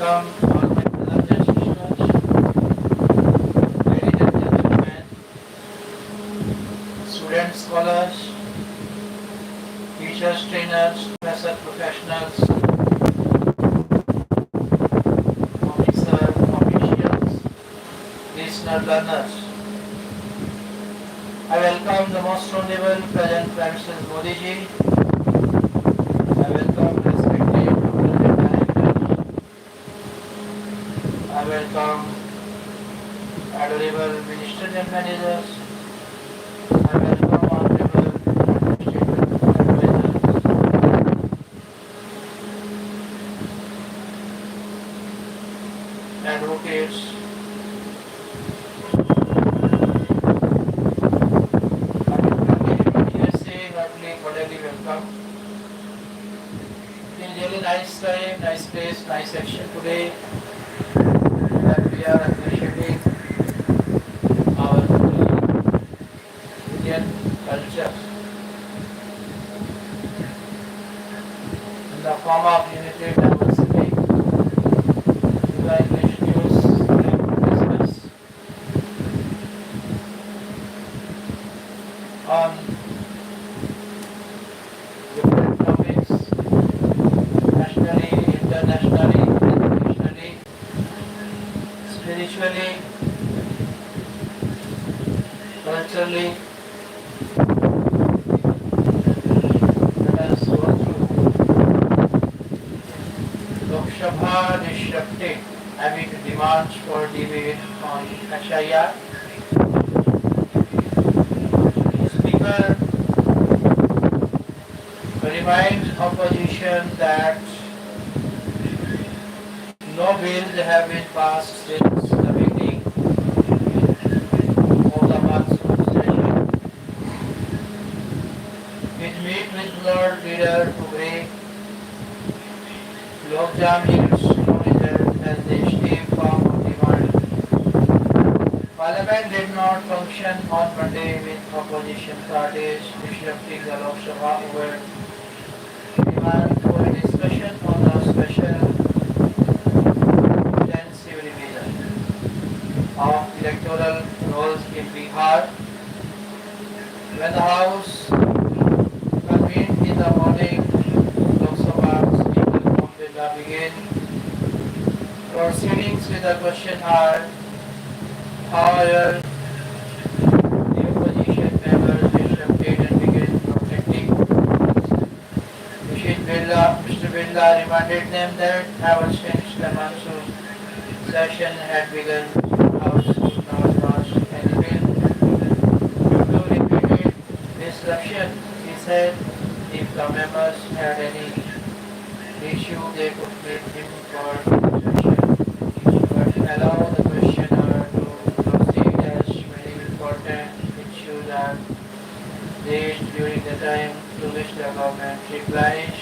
welcome all my brothers and sisters, ladies and gentlemen, students, scholars, teachers, trainers, professor, professionals, officials, listener, learners. I welcome the most honorable present Prime Minister Modi ji. I welcome respected honorable directors. I welcome adorable ministers and managers. I welcome honorable administrative advisors, advocates, welcome. It is really nice time, nice place, nice action today that we are appreciating our Indian culture in the form of unity, diversity. The English news discuss on different topics, nationally, internationally, internationally, spiritually, culturally. Let us go through Lok Sabha disrupting amid demands for debate on HIR. Speaker reminds opposition that no bills have been passed since the beginning of the monsoon session. It meet with Lord Leader to break logjam needs no result as they stay firm on demand. Parliament did not function on Monday with opposition parties disrupting the Lok Sabha over demand for a discussion on a special intensive revision of electoral rolls in Bihar. When the House convened in the morning, Lok Sabha Speaker Om Birla began proceedings with a question hour. However, the opposition members disrupted and began protesting. Mr. Birla reminded them that ever since the monsoon session had begun, the House could not pass any bill. Due to repeated disruption, he said if the members had any issue, they could meet him for discussion, but allow the questioner to proceed as many important issues are raised during the time to which the government replies.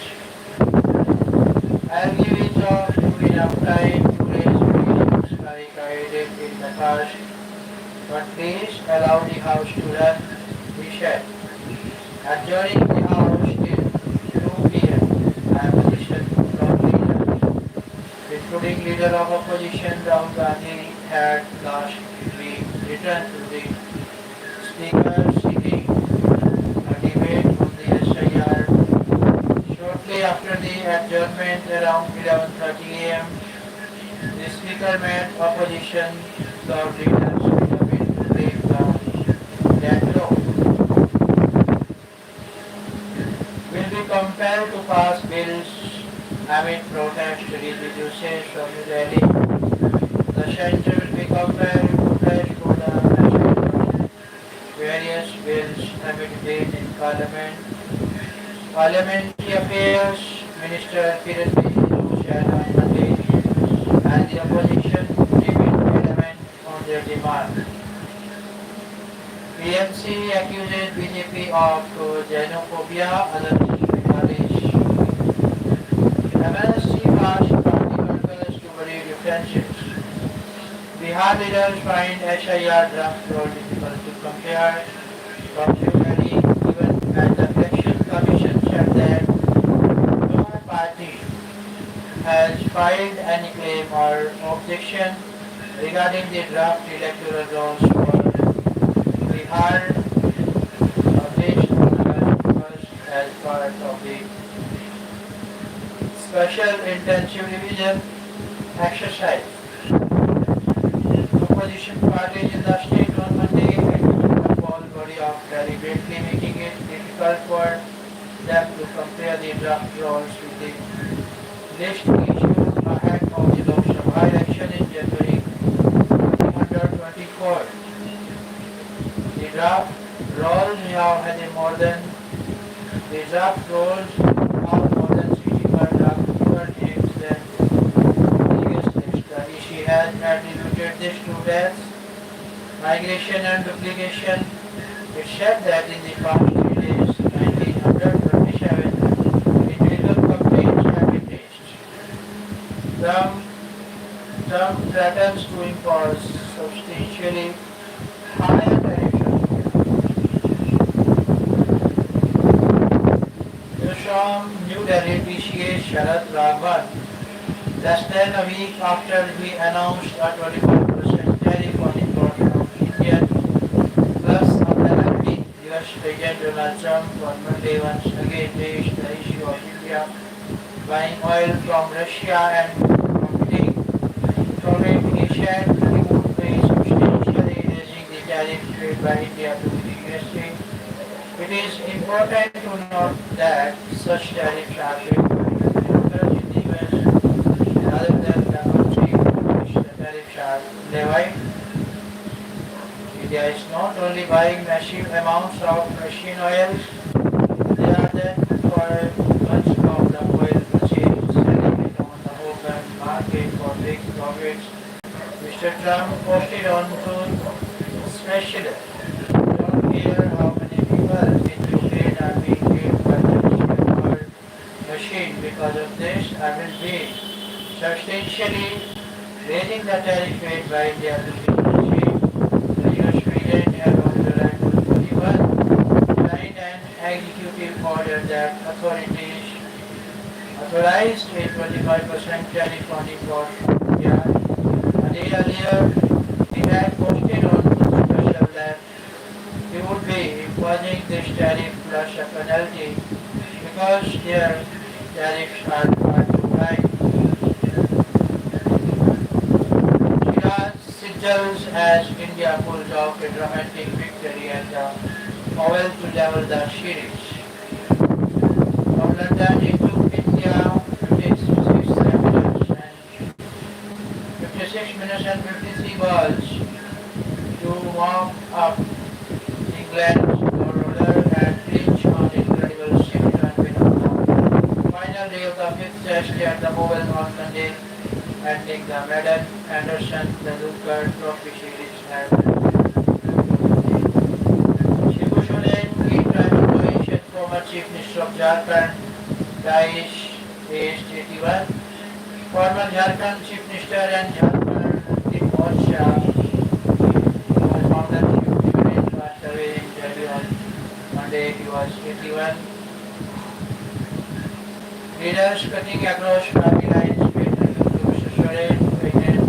I'll give each of you enough time to raise issues like I did in the past, but please allow the House to run, he said. Adjourning the House till 2 p.m. I have listened from leaders, including Leader of Opposition Rahul Gandhi, had last week returned to the Speaker seeking a debate on the SIR. Shortly after the adjournment around 11:30 a.m., the Speaker met opposition Lord leaders with a bid to break down that law. Will be compelled to pass bills amid protest reduces from the rally. The center will be compelled to protest for the national various bills amid debate in Parliament. Parliamentary Affairs Minister Kiran Rijiju said on Monday, and the opposition remained adamant on their demand. PMC accuses BJP of xenophobia against Bihari's. MLA asked party workers to bury differences. Bihar leaders find SIR draft role difficult to compare. Consequently, even as the election commission said that no party has filed any claim or objection regarding the draft electoral rolls for Bihar published on August 1st as part of the Special Intensive Revision exercise. Opposition parties in the state on Monday a poll body of deliberately making it difficult for them to compare the draft rolls with the list issued ahead of the Lok Sabha election in January 2024. The draft rolls now has more than 65 lakh fewer names than previous list. The EC has attributed this to deaths, migration and duplication. It said that in the past 3 days, 1927 individual complaints have been raised. Trump threatens to impose substantially higher tariffs. From New Delhi, PCA Sharad Raghavan, less than a week after he announced a 25% tariff on import from India, plus a penalty, US President Donald Trump on Monday once again raised the issue of India buying oil from Russia and profiting from it. He said he would pay substantially raising the tariff paid by India to the USA. It is important to note that such tariffs are paid by importers in the US rather than the country in which the tariffs are levied. India is not only buying massive amounts of Russian oils, they are then for much of the oil purchased, selling it on the open market for big profits. Mr. Trump posted on Truth Special. Don't care how many people in Ukraine are being paid by the Russian machine. Because of this, I will be substantially raising the tariff paid by India to the machine. The US President had on July 21 signed an executive order that authorities authorized a 25% tariff on imports from India. A day earlier, he had posted on Special that he would be imposing this tariff plus a penalty because their tariffs are far too high. Shiraz signals as India pulls off a dramatic victory at the Oval to level the series. From London into India, 56 minutes and 53 balls to warm up England's roller and clinch on incredible 6-run win. Final day of the fifth test at the Oval on Sunday, ending the Madden Anderson Tendulkar Trophy series at Shibu Soren, three-time Croatian former Chief Minister of Jharkhand, dies aged 81. Former Jharkhand Chief Minister and Jharkhand Chief Morcha founder Shibu Soren passed away in Delhi on Monday. He was 81. Leaders cutting across party lines with Mr. Soren, President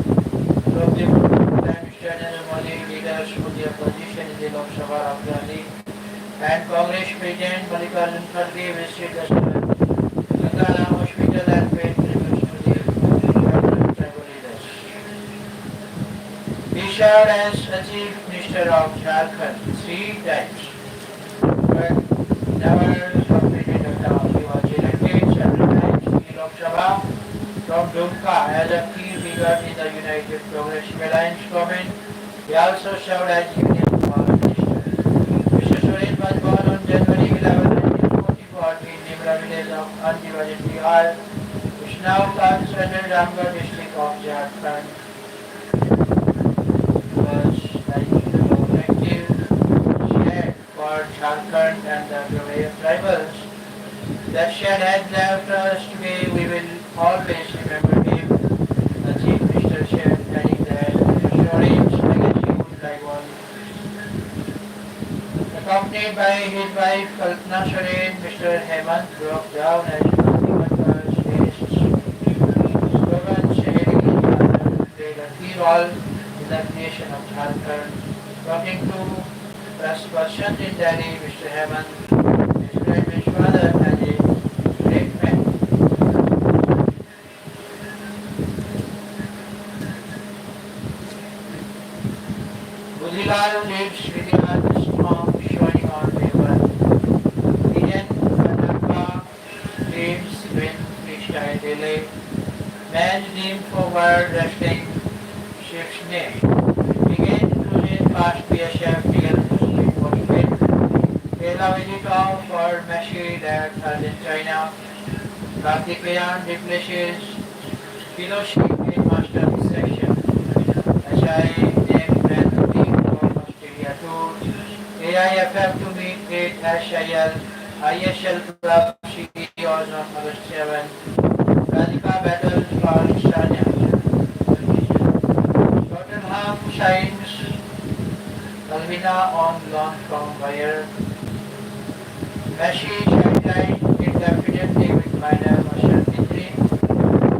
Prime Minister Narendra Modi, leaders of the opposition in the Lok Sabha of Delhi, and Congress President Mallikarjun Kharge visited the Ganga Hospital and paid tribute to the tribal leaders. He served as Chief Minister of Jharkhand 3 times, but never completed a term. He was elected several times in the Lok Sabha from Dumka as a key figure in the United Progressive Alliance government. He also served as Union Power Minister. Mr. Soren was born on January 11, 1944 in Nimra village of undivided Bihar, which now comes under Ramgarh district of Jharkhand. Was active shed for Jharkhand and the Dravidian tribals. That shed has left us today. We will always remember him. The Chief Minister said, adding that Soren's legacy would live on. Accompanied by his wife Kalpana Soren, Mr. Hemant broke down as 21 guests. After talking to press person in Delhi, Mr. Hemant described his father as a great man. Budilal lives Vidyan strong, showing on paper. Ian Kanaka lives win freestyle relay. Match named for world wrestling shift's name. Began cruising past BSF, began to sleep for win. Kela Vijital for Messi that Argentina. Karthikeyan replaces Hiroshi in master section. SI named brand team for Australia Tour. AIFF to meet 8 ISL Club CEOs on August 7. Radhika battles for Sanya. Tottenham signs Alvina on loan from Bayer. Messi sidelined indefinitely with minor muscle injury.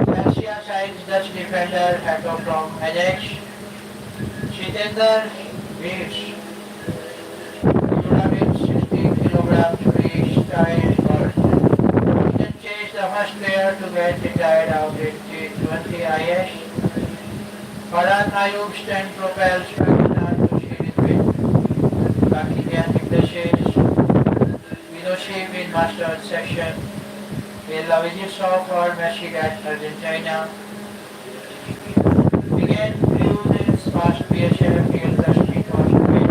Chelsea signs Dutch defender Hato from Ajax. Chitender beats Yuravich 60 kg freestyle world. Then chase the first player to get retired out in T20 IS. Farhan Ayub stand propels Pakistan to series win. Pakistan replaces Hiroshi in master section. Kela Vijital for Messi at Argentina. Began cruises past BSF in the street of win.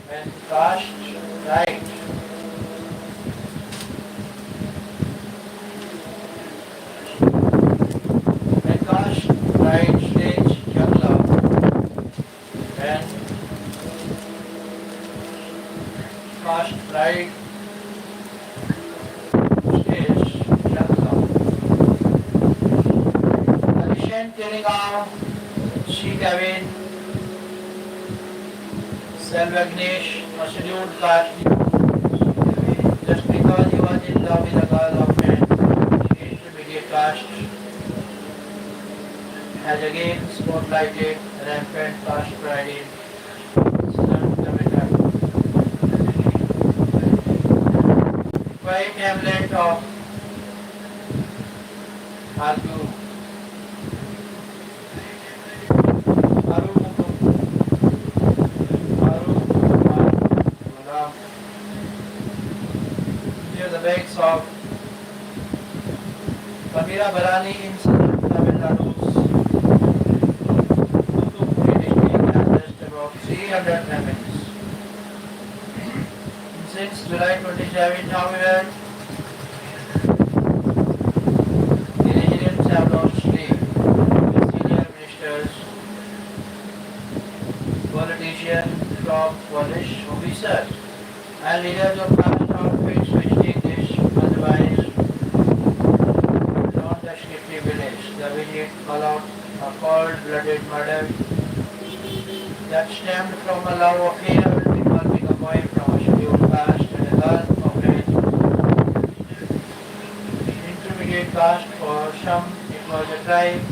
When cast right. When cast right stage Jagla. When cast right stage Jagla. Addition Telugu Shree Kevin Ganesh was scheduled cast just because he was in love with a girl of man. Intermediate cast has again spotlighted rampant caste pride in Southern Tamil Nadu. Quiet hamlet of Argu. Near the banks of Kamira Barani in Southern Tamil Nadu's Thoothukudi district has just about 300 families. Since July 27, however, the residents have lost sleep. Senior ministers, politicians, top police officers, and leaders of caste outfits visiting this otherwise non-descriptive village. The visit followed a cold-blooded murder that stemmed from a love affair involving a boy from a scheduled caste and a girl of an intermediate caste. For some, it was a crime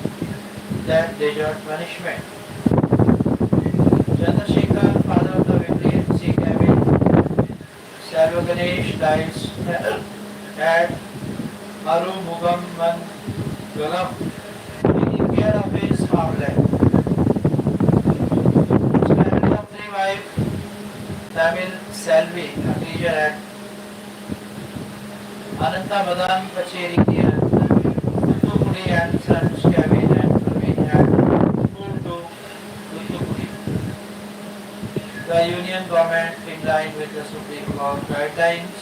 that deserved punishment. Chandrasekhar, father of the victim, Sikh Kevin, Ganesh dies at Hanuman taking care of his farmland. His family of 3 wives, Tamil Selvi, a teacher at Ananta Madan Kacheri near Thoothukudi, and sons Kevin and Praveen had moved to Thoothukudi. The union government, in line with the Supreme Court guidelines,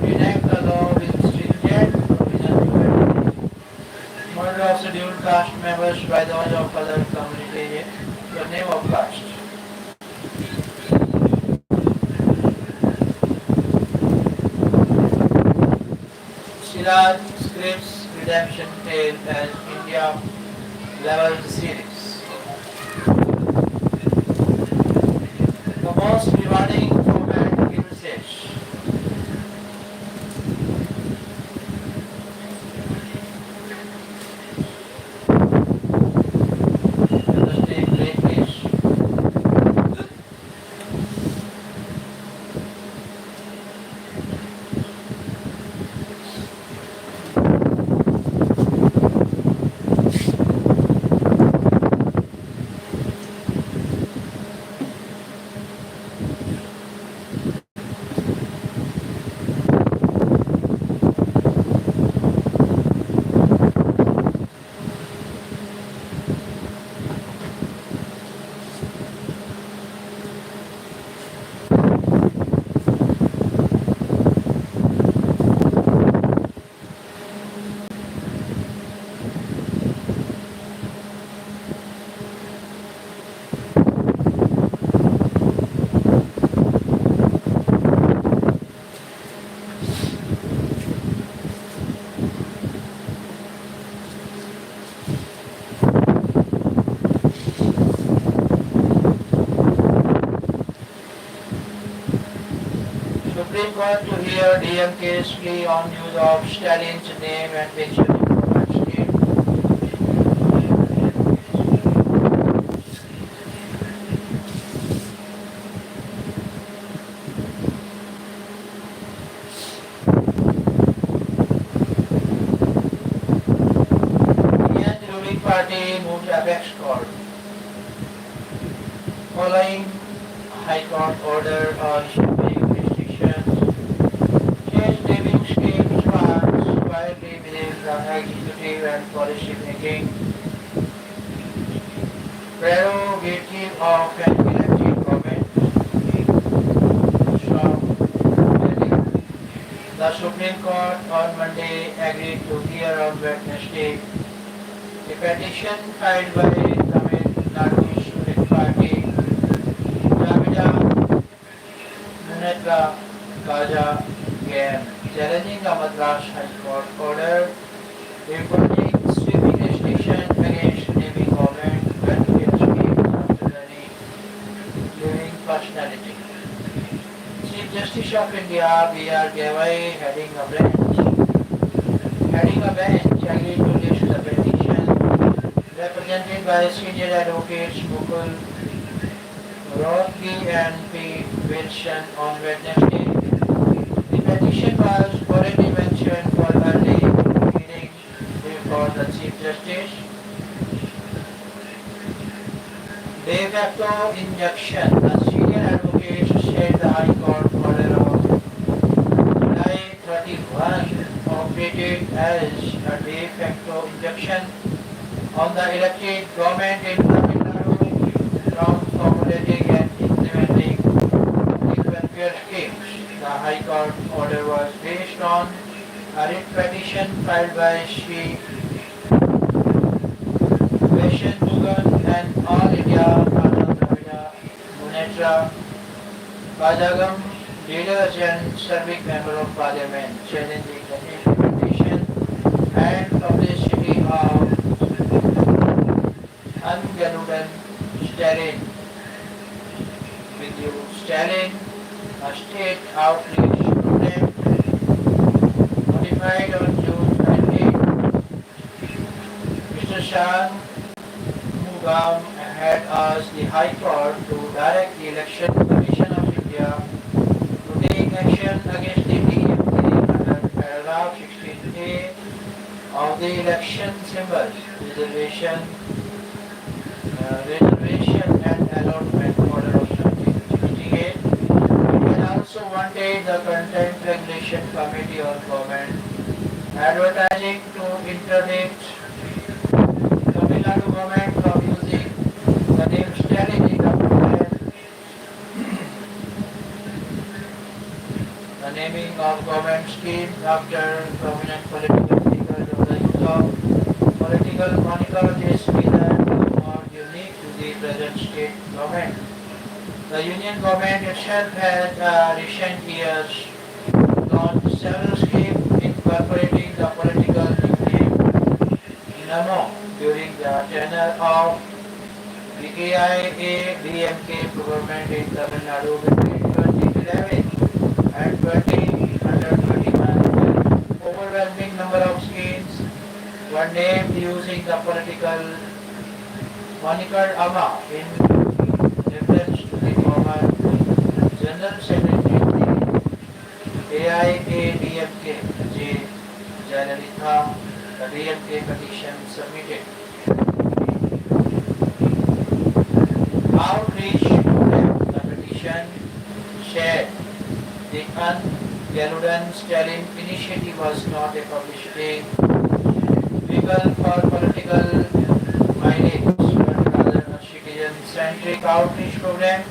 enact a law with stringent provisions to murder of scheduled caste members by those of other communities in the name of caste. Siraj scripts redemption tale as India levels series. The most rewarding got to hear DMK's plea on use of Stalin's name and picture in government scheme. Indian ruling party moved apex court. Following High Court order on shipping restrictions, change naming schemes funds quietly within the executive and policy making prerogative of an elected government. The Supreme Court on Monday agreed to hear on Wednesday a petition filed by Tamil Nadu's ruling party Gadh challenging the Madras High Court order imposing sweeping restrictions against naming government welfare schemes after any living personality. Chief Justice of India B.R. Gadh heading a bench agreed to list the petition represented by senior advocates Mukul Rothke and P. Wilson on Wednesday. The petition was already mentioned for early hearing before the Chief Justice. De facto injunction. The senior advocates said the High Court order of July 31 operated as a de facto injunction on the elected government in Tamil Nadu from formulating and implementing public welfare schemes. The High Court order was based on a writ petition filed by Shree and All India Munitra Bajagam leaders and serving member of parliament challenging the implementation and publicity of Ungaludan Stalin. With you, Stalin, a state outreach program notified on June 19. Mr. Hanuman had asked the High Court to direct the Election Commission of India to take action against the DMK under paragraph 16A of the election symbols reservation and allotment order of 1968. It also wanted the Content Regulation Committee on Government Advertising to interdict Tamil Nadu government from using the name Stalin in the program. The naming of government schemes after prominent political figures of the use of political monikers is neither nor unique to the present state government. The union government itself has recent years launched several schemes incorporating the political nickname Namo during the tenure of the AIA-DMK government in Tamil Nadu between 2011 and 2021. Overwhelming number of schemes were named using the political moniker Amma in reference to the former General Secretary of the AIA-DMK, J. Jayalalitha, the DMK petition submitted. Outreach program. The petition said the Galudan Stalin initiative was not a publicity vehicle for political mileage, but rather a citizen-centric outreach program.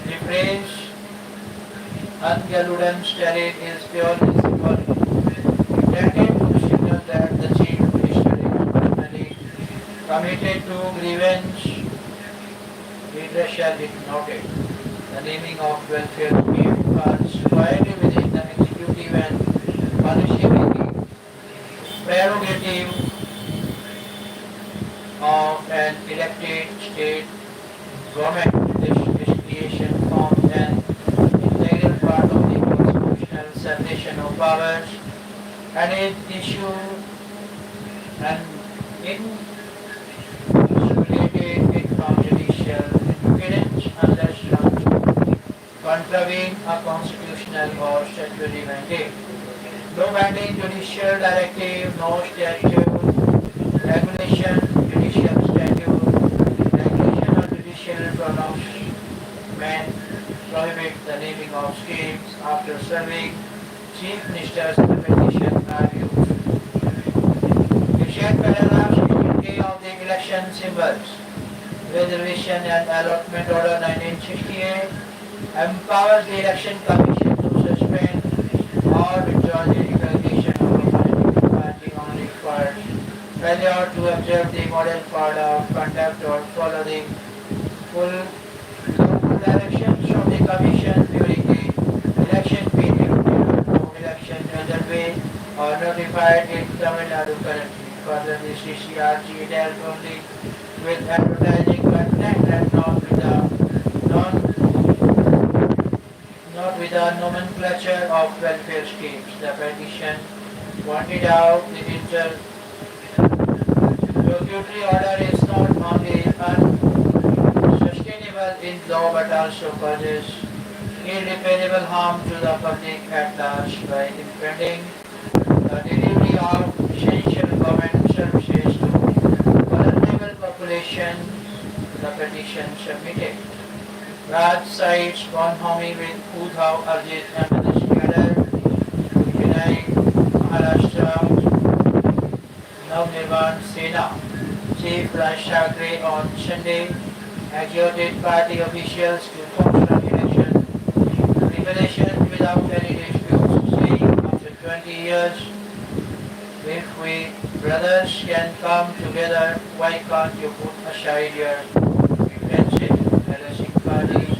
The phrase Galudan Stalin is purely symbolic, intended to signal that the chief minister is personally committed to grievance redressal if noted. The naming of welfare scheme was squarely within the executive and policy making prerogative of an elected state government. This creation forms an integral part of the constitutional powers and is issued and insulated from judicial interference unless contravene a constitutional or statutory mandate. No binding judicial directive, no statute, regulation, judicial statute, regulation or judicial pronouncement prohibit the naming of schemes after serving Chief Minister's petition are used. Section paragraph 16A of the election symbols, reservation and allotment order 1968 empowers the election commission to suspend or withdraw the recognition of a political party only for failure to observe the model code of conduct or follow the full lawful directions from the commission during the election period. No election reserved or notified in Tamil Nadu currently. Further, the CCRG dealt only with advertising content and not with the nomenclature of welfare schemes. The petition pointed out the interlocutory order is not only unsustainable in law but also causes irreparable harm to the public at large by impeding the delivery of essential government services to vulnerable population. The petition submitted. Gadh sides conforming with Uddhav Arjit and Gadh United Maharashtra Navnirman Sena. Chief Raj Thackeray on Sunday exhorted party officials to function election preparation without any disputes, saying after 20 years, if we brothers can come together, why can't you put aside your differences? Parties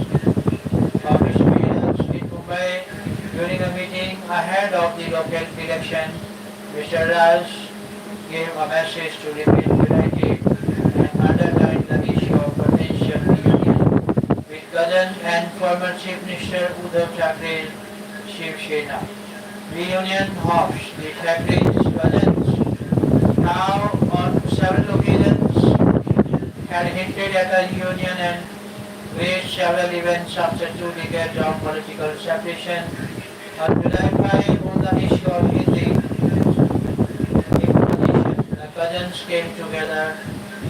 of his leaders in Mumbai during a meeting ahead of the local election. Mr. Raj gave a message to remain united and underline the issue of potential reunion with cousin and former Chief Minister Uddhav Thackeray's Shiv Sena. Reunion hopes the Thackeray's cousins now on several occasions had hinted at a reunion and raised several events after 2 decades of political separation. On July 5, on the issue of Hindi imposition, the cousins came together.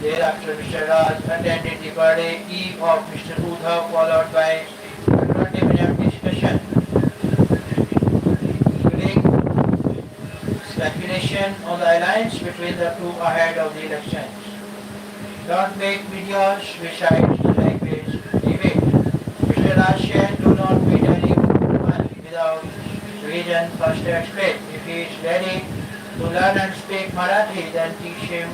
Thereafter, Mr. Raj attended the birthday eve of Mr. Uddhav, followed by a 20-minute discussion, including speculation on the alliance between the two ahead of the elections. Don't make videos besides the language debate. Mr. Raj said, do not meet anyone without reason first explain. If he is ready to learn and speak Marathi, then teach him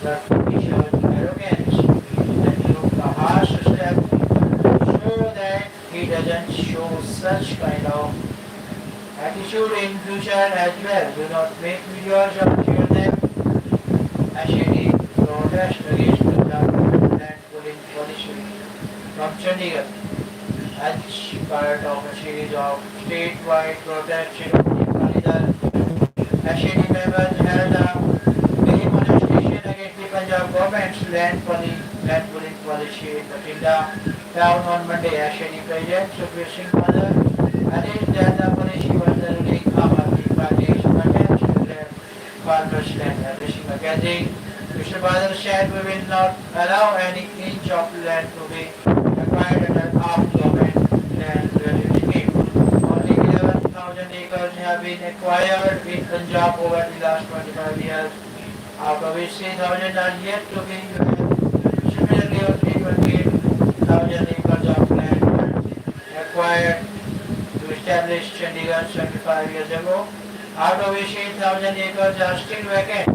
the shows arrogance and took a harsh step so that he doesn't show such kind of attitude in future as well. Do not make videos or share them. Actually, protest against the land pulling policy from Chandigarh as part of a series of statewide protests in Kalidar. Actually, members held a demonstration against the Punjab government's land pulling policy in Batinda town on Monday. Actually, President Sukhbir Singh Badal alleged that the policy was the ruling Aam Aadmi Party's attempts to clear farmers' land. Addressing a gathering, Mr. Badal said, we will not allow any inch of land to be acquired under our government land clearing scheme. Only 11,000 acres have been acquired in Punjab over the last 25 years, out of which 3,000 are yet to be used. Similarly, only 28,000 acres of land were acquired to establish Chandigarh 75 years ago, out of which 8,000 acres are still vacant.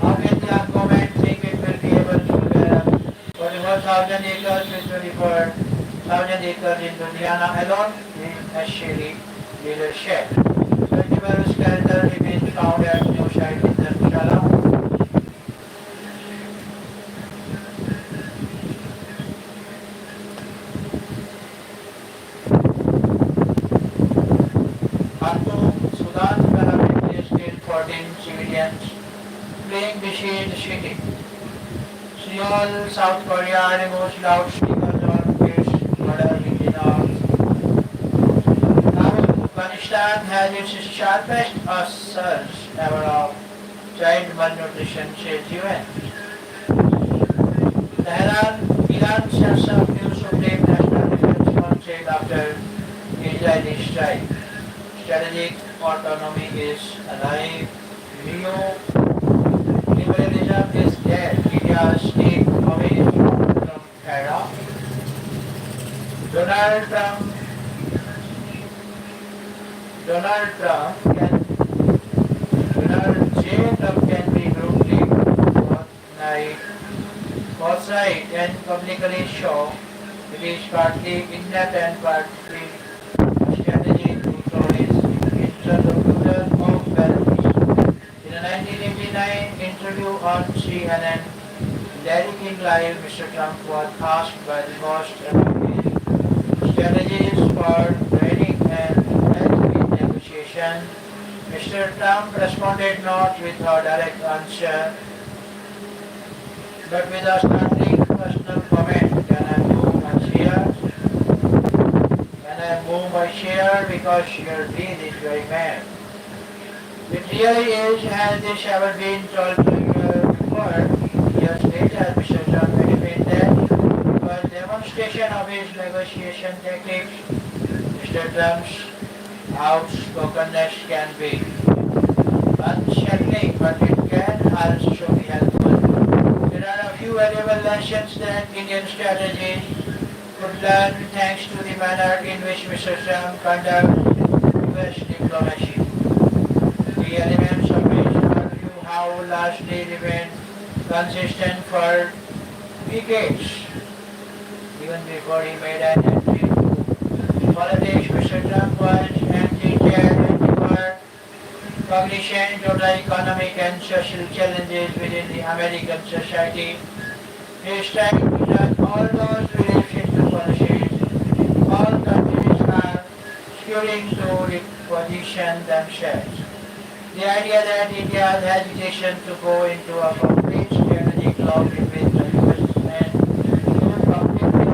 How can the government think it will be able to clear up 41,000 acres with 24,000 acres in Ludhiana alone in Shree leadership? Festival skeleton remains found at new site in Dharamshala. On besieged city. Seoul, South Korea removes loudspeakers on its border in the north. Now, Afghanistan has its sharpest assaults ever of child malnutrition, says UN. Iran sets up new Supreme National Defense Council after Israeli strike. Strategic autonomy is alive. Neoliberalism is dead. India's step away from Trump era. Donald J. Trump can be brutally forthright and publicly show it is partly inept and partly a strategy to throw his interlocutor off balance. In a 1989 interview on CNN, Larry King Live, Mr. Trump was asked by the host about his strategies for training and health negotiation. Mr. Trump responded not with a direct answer, but with a startling personal comment. Can I move my chair? Can I move my chair because your breath is very bad? It really is. Has this ever been told to you before? Years later, Mr. Trump admitted that it was a demonstration of his negotiation tactics. Mr. Trump's outspokenness can be unsettling, but it can also be helpful. There are a few valuable lessons that Indian strategies could learn thanks to the manner in which Mr. Trump conducts U.S. diplomacy. The elements of which argue how largely remained consistent for decades, even before he made an entry into politics. Mr. Trump was anti-trade, anti-war, cognition, total economic and social challenges within the American society. He is trying to turn all those beliefs into policies. All countries are skewing to reposition themselves. The idea that India's hesitation to go into a complete strategic lock-in with the US and completely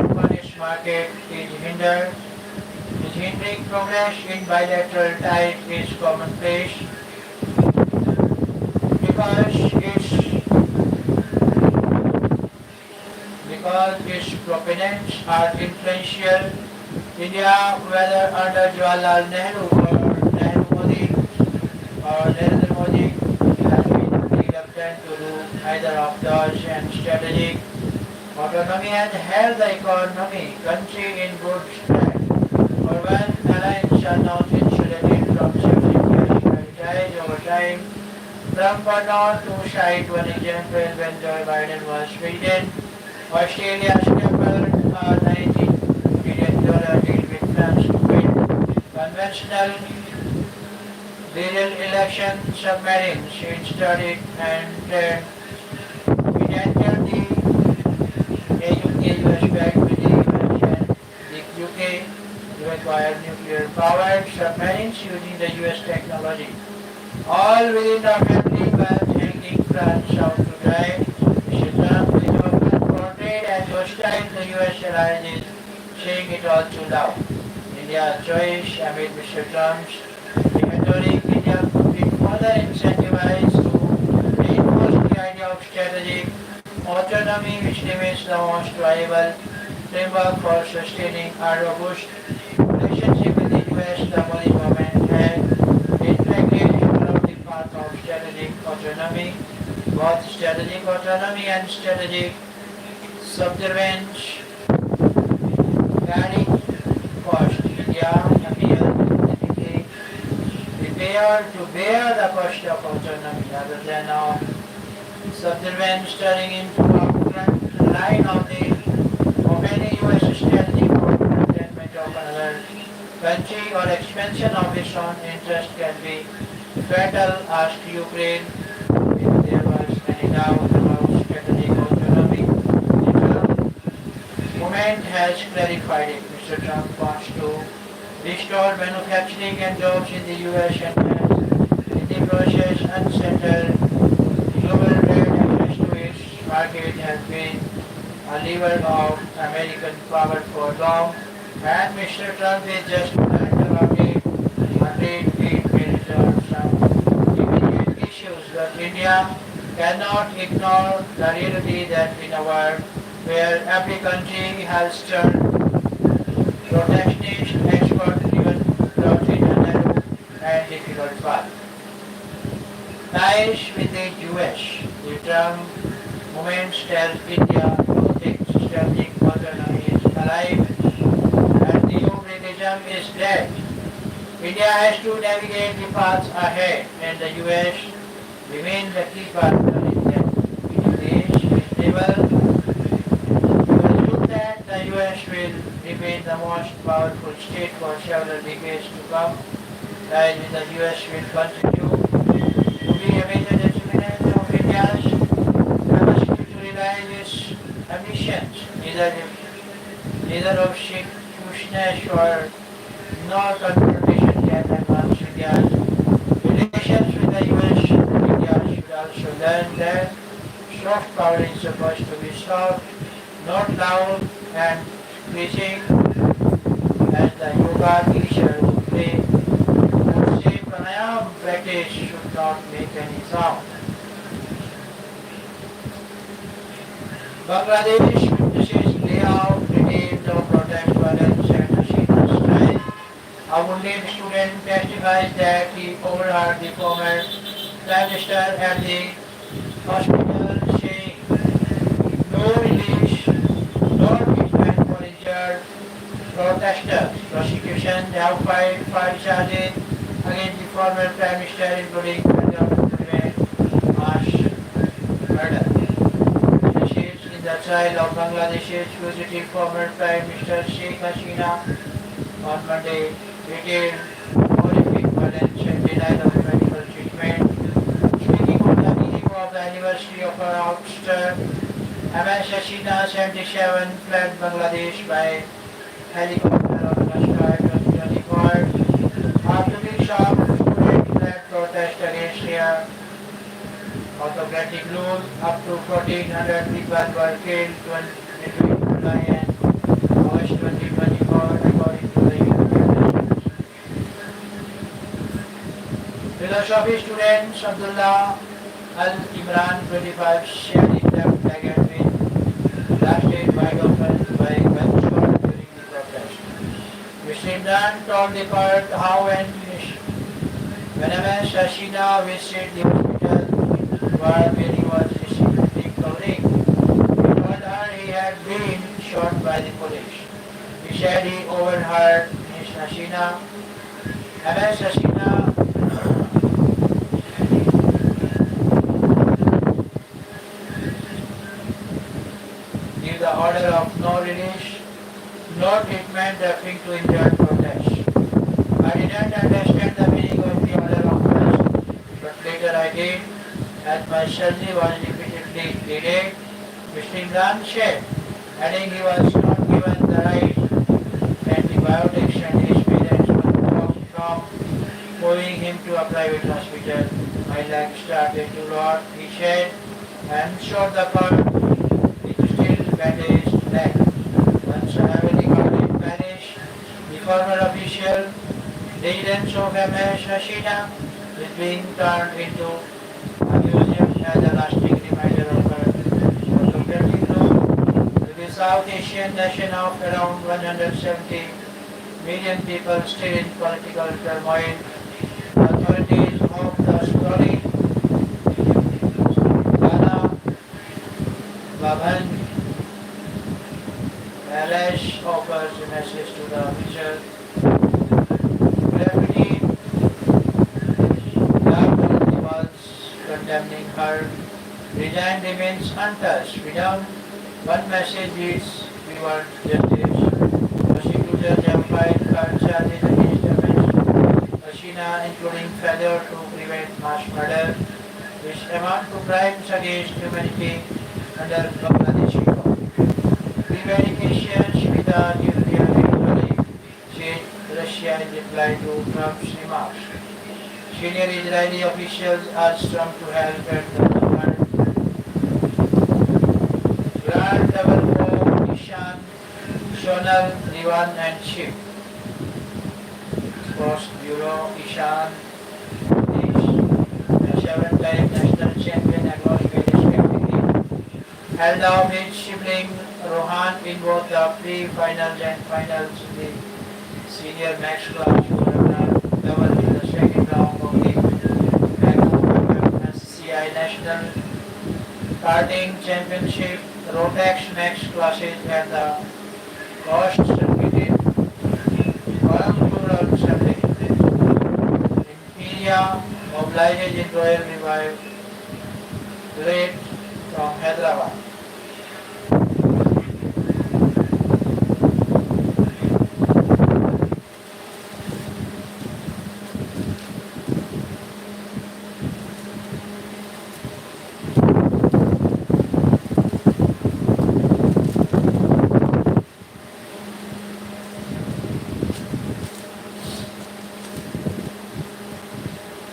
open its market is hindering progress in bilateral ties is commonplace because its proponents are influential. India, whether under Jawaharlal Nehru or Narendra Modi, has been reluctant to do either of those, and strategic autonomy has held the country in good stead. For when allies are not insulated from significant ties over time, Trump was not too shy. One example, when Joe Biden was president, Australia scrambled a $19 billion deal with France to win conventional diesel election submarines. Instead, it entered the US back with the US and the UK to acquire nuclear-powered submarines using the US technology. All within the family was hanging France out to dry. Mr. Trump is often portrayed as hostile to US allies, saying it all too loud. India's choice amid Mr. Trump's rhetoric, India could be further incentivized to reinforce the idea of strategic autonomy, which remains the most viable framework for sustaining a robust relationship with the US. The Modi government has integrated the path of strategic autonomy. Both strategic autonomy and strategic subservience carry cost. India appears prepared to bear the cost of autonomy rather than of subservience, turning into a front line of the many US strategy for containment of another country or expansion of its own interest can be fatal, asked Ukraine if there was any doubt about strategic autonomy. The movement has clarified it. Mr. Trump wants to restore manufacturing and jobs in the US and has in the process unsettled global trade market has been a lever of American power for long, and Mr. Trump is just concerned about it. Trade may resolve some immediate issues, but India cannot ignore the reality that in a world where every country has turned protectionist, export-driven growth in a narrow and difficult path. Ties with the US. The Trump movement tells India two things: strategic autonomy is alive and neo-Britism is dead. India has to navigate the paths ahead, and the US remains the key partner in that. It is reasonable to assume that the US will remain the most powerful state for several decades to come. Ties with the US will continue to be a major determinant of India's capacity to realize its ambitions. Neither obstructionist or no confrontation can advance India's relations with the US. India should also learn that soft power is supposed to be soft, not loud and preaching, as the yoga teacher would say, pranayam practice should not make any sound. Bangladesh witnesses lay out details of protest violence and Hashina's style. A wounded student testifies that he overheard the former Prime Minister at the hospital saying, "No release, no treatment for injured protesters." Prosecution have filed charges against the former Prime Minister, including mass murder. Witnesses in the trial of Bangladesh's fugitive former Prime Minister Sheikh Hasina on Monday detailed horrific violence and denial of medical treatment. Speaking on the eve of the anniversary of her ouster, MS Hasina 77 fled Bangladesh by helicopter on August 2024 after the sharp student-led protest against her autocratic rule. Up to 1,400 people were killed between July and August 2024, according to the United Philosophy student Abdullah Al-Imran, 25, shared his left baguette with blasted by government by Bansal during the protest. Mr. Imran told the court how when MS Hasina visited the hospital where he was receiving clothing, he told her he had been shot by the police. He said he overheard Ms. Hasina, MS Hasina, give the order of no release, no treatment referring to injured protests. I didn't understand the meaning of the order of rest, but later I did, as my surgery was repeatedly delayed. Mr. Imran said, adding he was not given the right antibiotics and his parents were blocked from moving him to a private hospital. My leg started to rot, he said, and showed the court with still bandaged leg. Once I heavily got in Ganesh, the former official residence of MS Hasina is being turned into a museum as a lasting reminder of her autocratic rule. To the South Asian nation of around 170 million people still in political turmoil, authorities of the story Gadh, Babhan, Ganesh offers a message to the official. Graffiti condemning her resign remains untouched. Without one message is we want justice. Prosecutors have filed charges against MS Hasina, including failure to prevent mass murder, which amount to crimes against humanity under Bangladeshi law. Prevarications with the nuclear victory, said Russia in reply to Trump's remarks. Senior Israeli officials asked Trump to help at the Zonal, Diwan and Chief. Sports Bureau, Ishan, a 7-time national champion across various categories. Held out his sibling Rohan in both the pre-finals and finals in the senior max class who have covered in the second round of the SCI National Karting Championship. Rotax max classes at the cost circuit Honourable Sunday. India mobilizes in Royal Revive Great from Hyderabad.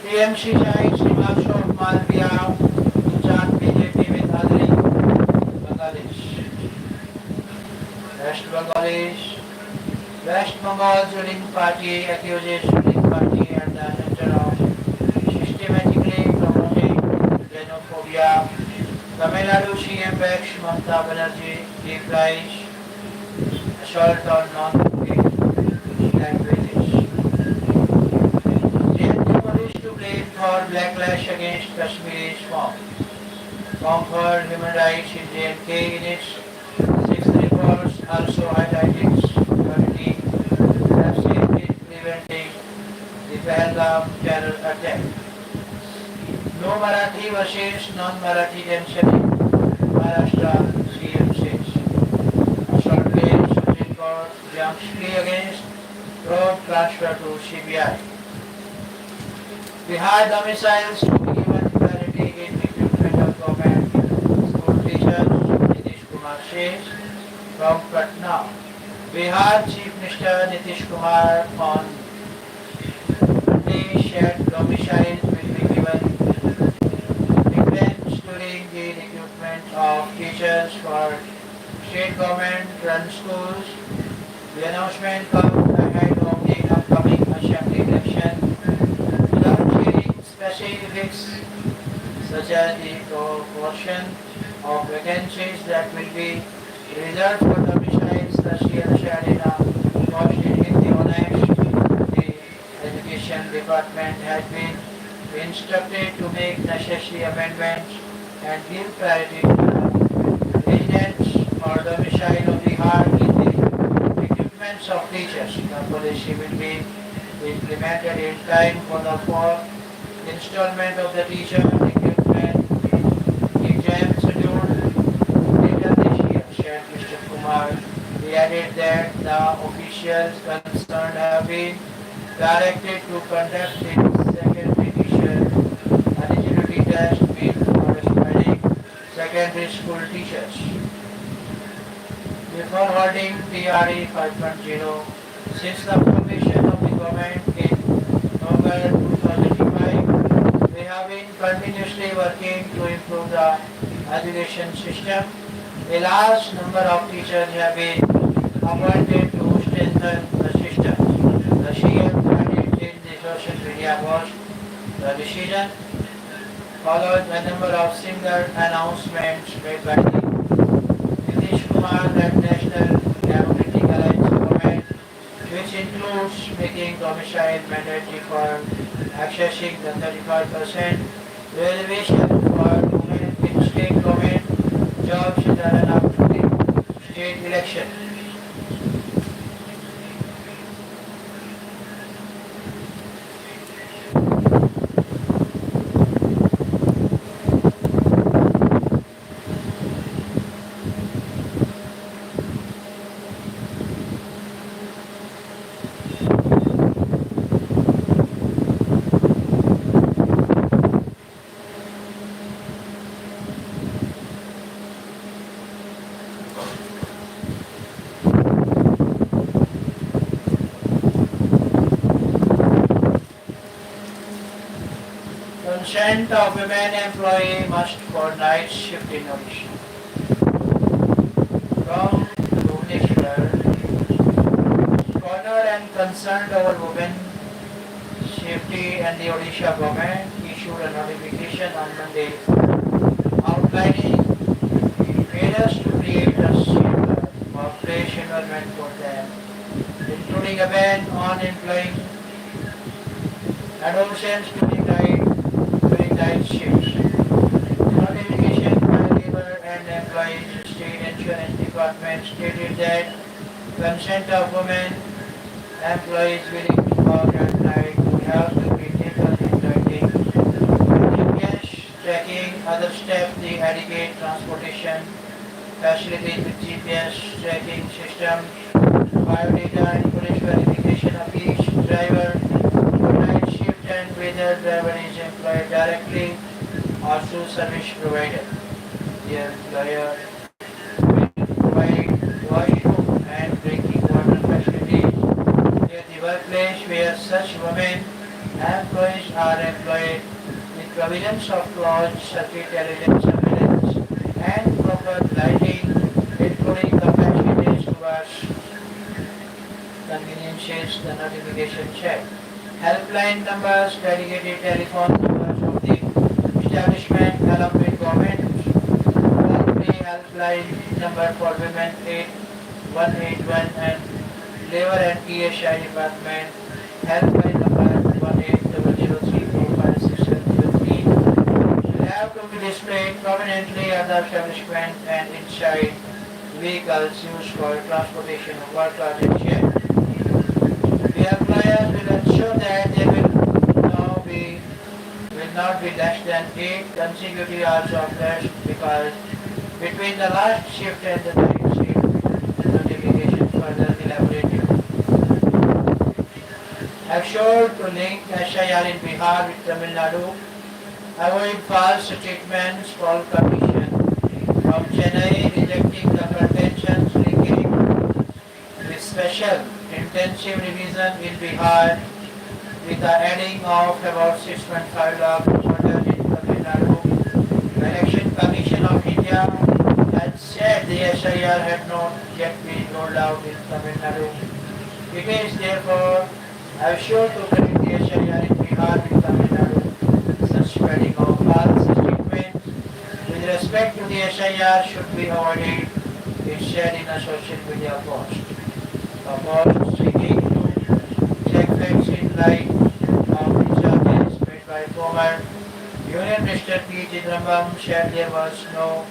TMC shines remarks of Malviya to chart BJP with Adri Bangladesh. West Bengal's ruling party accuses ruling party at the center of systematically promoting xenophobia. Tamil Nadu CM backs Mamata Banerjee replies assault on non-Muslim languages. For backlash against Kashmir's form for human rights in J&K in its sixth reports also highlighted security absent in preventing the Pahalgam terror attack. No Marathi versus non-Marathi tension in Maharashtra, CM says. Assault case Supreme Court jumps plea against probe transfer to CBI. Bihar domiciles to be given priority in recruitment of government school teachers, Nitish Kumar says from Patna. Bihar Chief Minister Nitish Kumar on Monday shared domiciles will be given preference during the recruitment of teachers for state government run schools. The announcement comes ahead of the upcoming assembly election. Specifics such as the proportion of vacancies that will be reserved for domiciles, the CM shared in a post in Hindi on X. The Education Department has been instructed to make necessary amendments and give priority to the residents or domicile of Bihar in the recruitments of teachers. The policy will be implemented in time for the fourth installment of the teacher recruitment exam scheduled later this year, said Mr. Kumar. He added that the officials concerned have been directed to conduct the secondary teacher eligibility test before aspiring secondary school teachers. Before holding TRE 5.0, since the formation of the government in November 2005, we have been continuously working to improve the education system. A large number of teachers have been appointed to strengthen the system. The CM added in the social media post. The decision followed a number of similar announcements made by the Nitish Kumar-led National Democratic Alliance government, which includes making domicile mandatory for accessing the 35% reservation for women in state government jobs in the run-up to the state election. Consent of women employee must for night shift in Odisha. From Bhubaneswar, concerned over women safety and the Odisha government issued a notification on Monday outlining measures to create a safer workplace environment for them, including a ban on employing adolescents during night shifts. The notification by Labour and Employees State Insurance Department stated that consent of women employees willing to work at night would have to be taken in writing. GPS tracking, other steps, the adequate transportation facilities with GPS tracking systems, biodata and police verification of each driver for night shift and whether driver is employed directly or through service provider. The employer will provide washroom and drinking water facilities near the workplace where such women employees are employed with provisions of closed circuit LED surveillance and proper lighting, including the facilities towards conveniences, the notification check. Helpline numbers, dedicated telephone numbers of the establishment along with government. Toll-free helpline number for women 8181 and Labour and PSI Department. Helpline number 1800345673 will have to be displayed prominently at the establishment and inside vehicles used for transportation of workers and share. The employers will ensure that there will not be less than 8 consecutive hours of rest because between the last shift and the night shift, the notification further elaborated. Assured to link SIR in Bihar with Tamil Nadu, avoid false statements, false commission from Chennai rejecting the pretensions linking with special intensive revision in Bihar with the adding of about 6.5 lakh voters in Tamil Nadu. The Election Commission of India had said the SIR had not yet been rolled out in Tamil Nadu. It is therefore assured to correct the SIR in Bihar with Tamil Nadu. Such spreading of false statements with respect to the SIR should be avoided, it said in a social media post. The post seeking to check facts in light of the charges made by former Union Minister P. Chidambam said there was no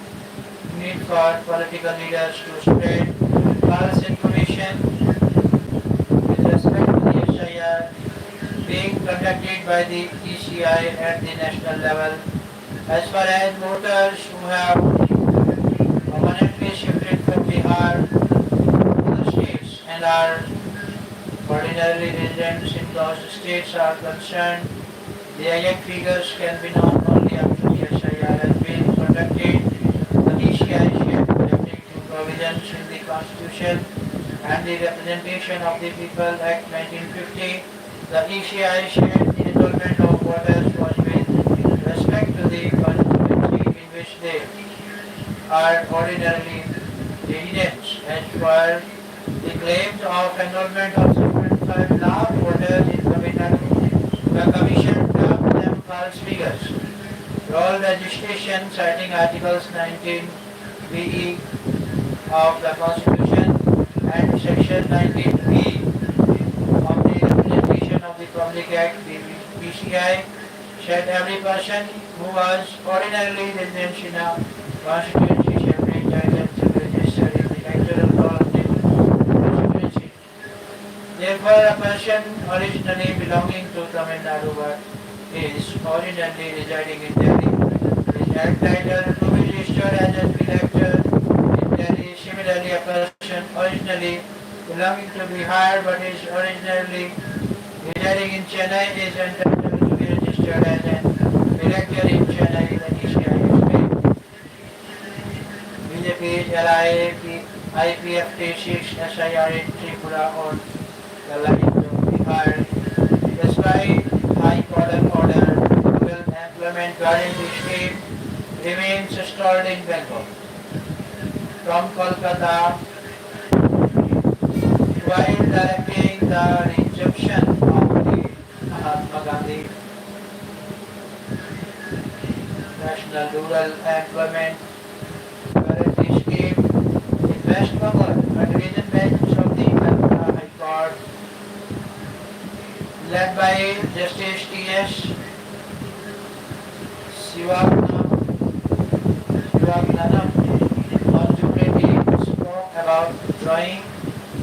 need for political leaders to spread false information with respect to the SIR being conducted by the ECI at the national level. As far as voters who have permanently shifted from Bihar to the states and are ordinarily residents in those states are concerned, the exact figures can be known only after the SIR has been conducted. The ECI shared adapting to provisions in the Constitution and the Representation of the People Act 1950. The ECI shared the enrollment of voters was with respect to the constituency in which they are ordinarily residents. As for the claims of enrollment of 6.5 lakh voters in Tamil Nadu, the Commission dropped them false figures. Roll registration citing Articles 19 BE of the Constitution and Section 19B of the Representation of the Public Act, the PCI, said every person who was ordinarily resident in a constituency shall be entitled to register in the electoral roll of the constituency. Therefore, a person originally belonging to Tamil Nadu but is originally residing in Delhi is entitled to be registered as an elector in Delhi. Similarly, a person originally belonging to Bihar but is originally residing in Chennai is entitled to be registered as an elector in Chennai. The ECI is BJP's LIA, IPFT 6 SIR in Tripura on the line to Bihar. Despite High Court order, rural employment guarding the state remains stalled in Bengal. From Kolkata, while directing the Gandhi National Rural Employment Guarantee Scheme in West Bengal, a division bench of the Calcutta High Court, led by Justice T.S. Sivagnanam, on Tuesday spoke about drawing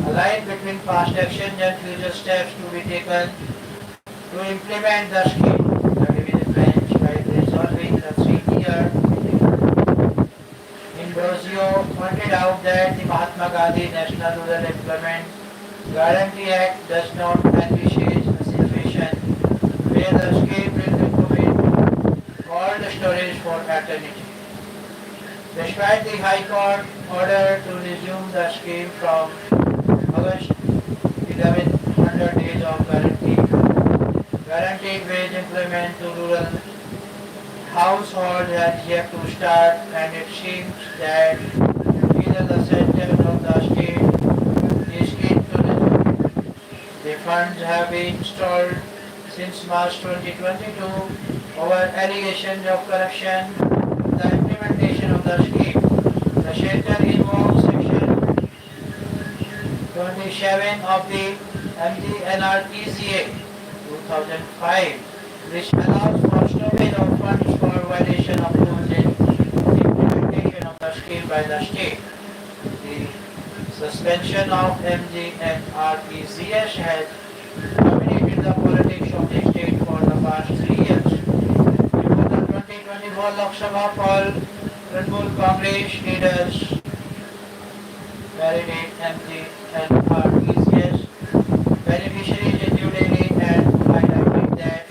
a line between past actions and future steps to be taken to implement the scheme. The division bench, by resolving the 3-year imbroglio, pointed out that the Mahatma Gandhi National Rural Employment Guarantee Act does not envisage a situation where the scheme will become cold storage for eternity. Despite the High Court order to resume the scheme from August 1100 days of guaranteed wage employment to rural households has yet to start, and it seems that either the center of the state is keen to resume. The funds have been installed since March 2022 over allegations of corruption. The implementation of the scheme. The center involves Section 27 of the MGNRPCA 2005, which allows for storage of funds for violation of rules in implementation of the scheme by the state. The suspension of MGNRPCS has dominated the politics of the state for the past 3 years. Before the 2024 Lok Sabha poll, Trinamool Congress leaders validate MGNRPCS beneficiaries in New Delhi and highlighted that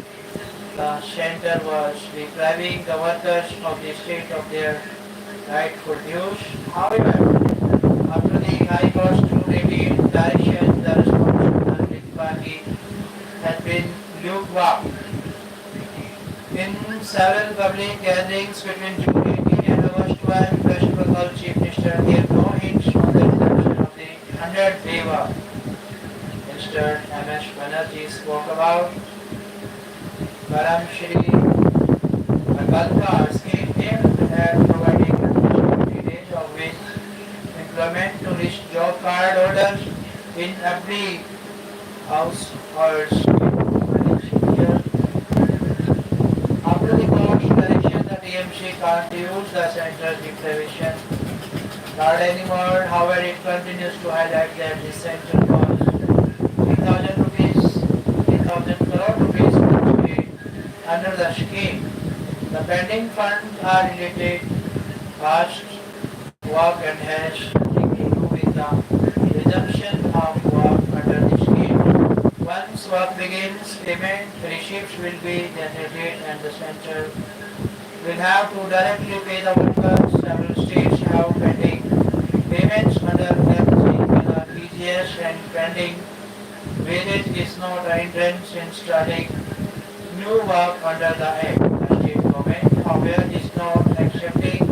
the center was depriving the workers of the state of their rightful dues. However, after the High Court's 218 direction, the response of the ruling party has been lukewarm. In several public gatherings between June 18 and August 12, West Bengal Chief Minister gave no hints on the resumption of the 100-day war. Instead, M.S. Banerjee spoke about Shree, a Gadh scheme aimed at providing 20 days of wage employment to reach job card holders in every household. After the court's direction, the TMC can't use the center's deprivation card anymore. However, it continues to highlight that the center was 3,000 crore rupees under the scheme. The pending funds are related past work and has nothing to do with the resumption of work under the scheme. Once work begins, payment receipts will be generated and the center will have to directly pay the workers. Several states have pending payments under MGNRPCS, and pending wages is not a hindrance in starting new work under the Act. The state government, however, is not accepting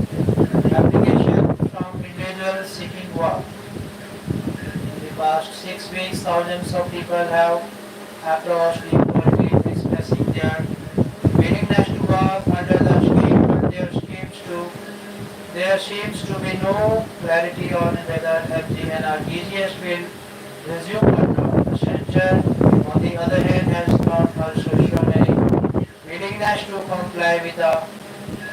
applications from individuals seeking work. In the past 6 weeks, thousands of people have approached the authorities expressing their willingness to work under the scheme, but there seems to be no clarity on whether MGNRPCS will resume or not. The center, on the other hand, has not also shown any willingness to comply with the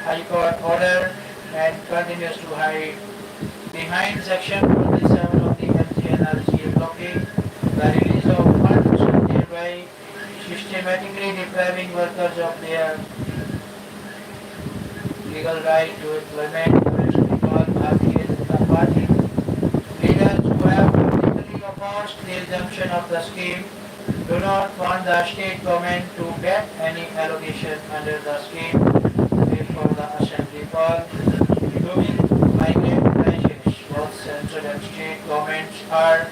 High Court order and continues to hide behind Section 27 of the MGNRPCS, blocking the release of funds and thereby systematically depriving workers of their legal right to employment. West Bengal Bharatiya Janata Party leaders who have publicly opposed the resumption of the scheme do not want the state government to get any allocation under the scheme. Before the assembly poll, looming migrant crisis, both central and state governments are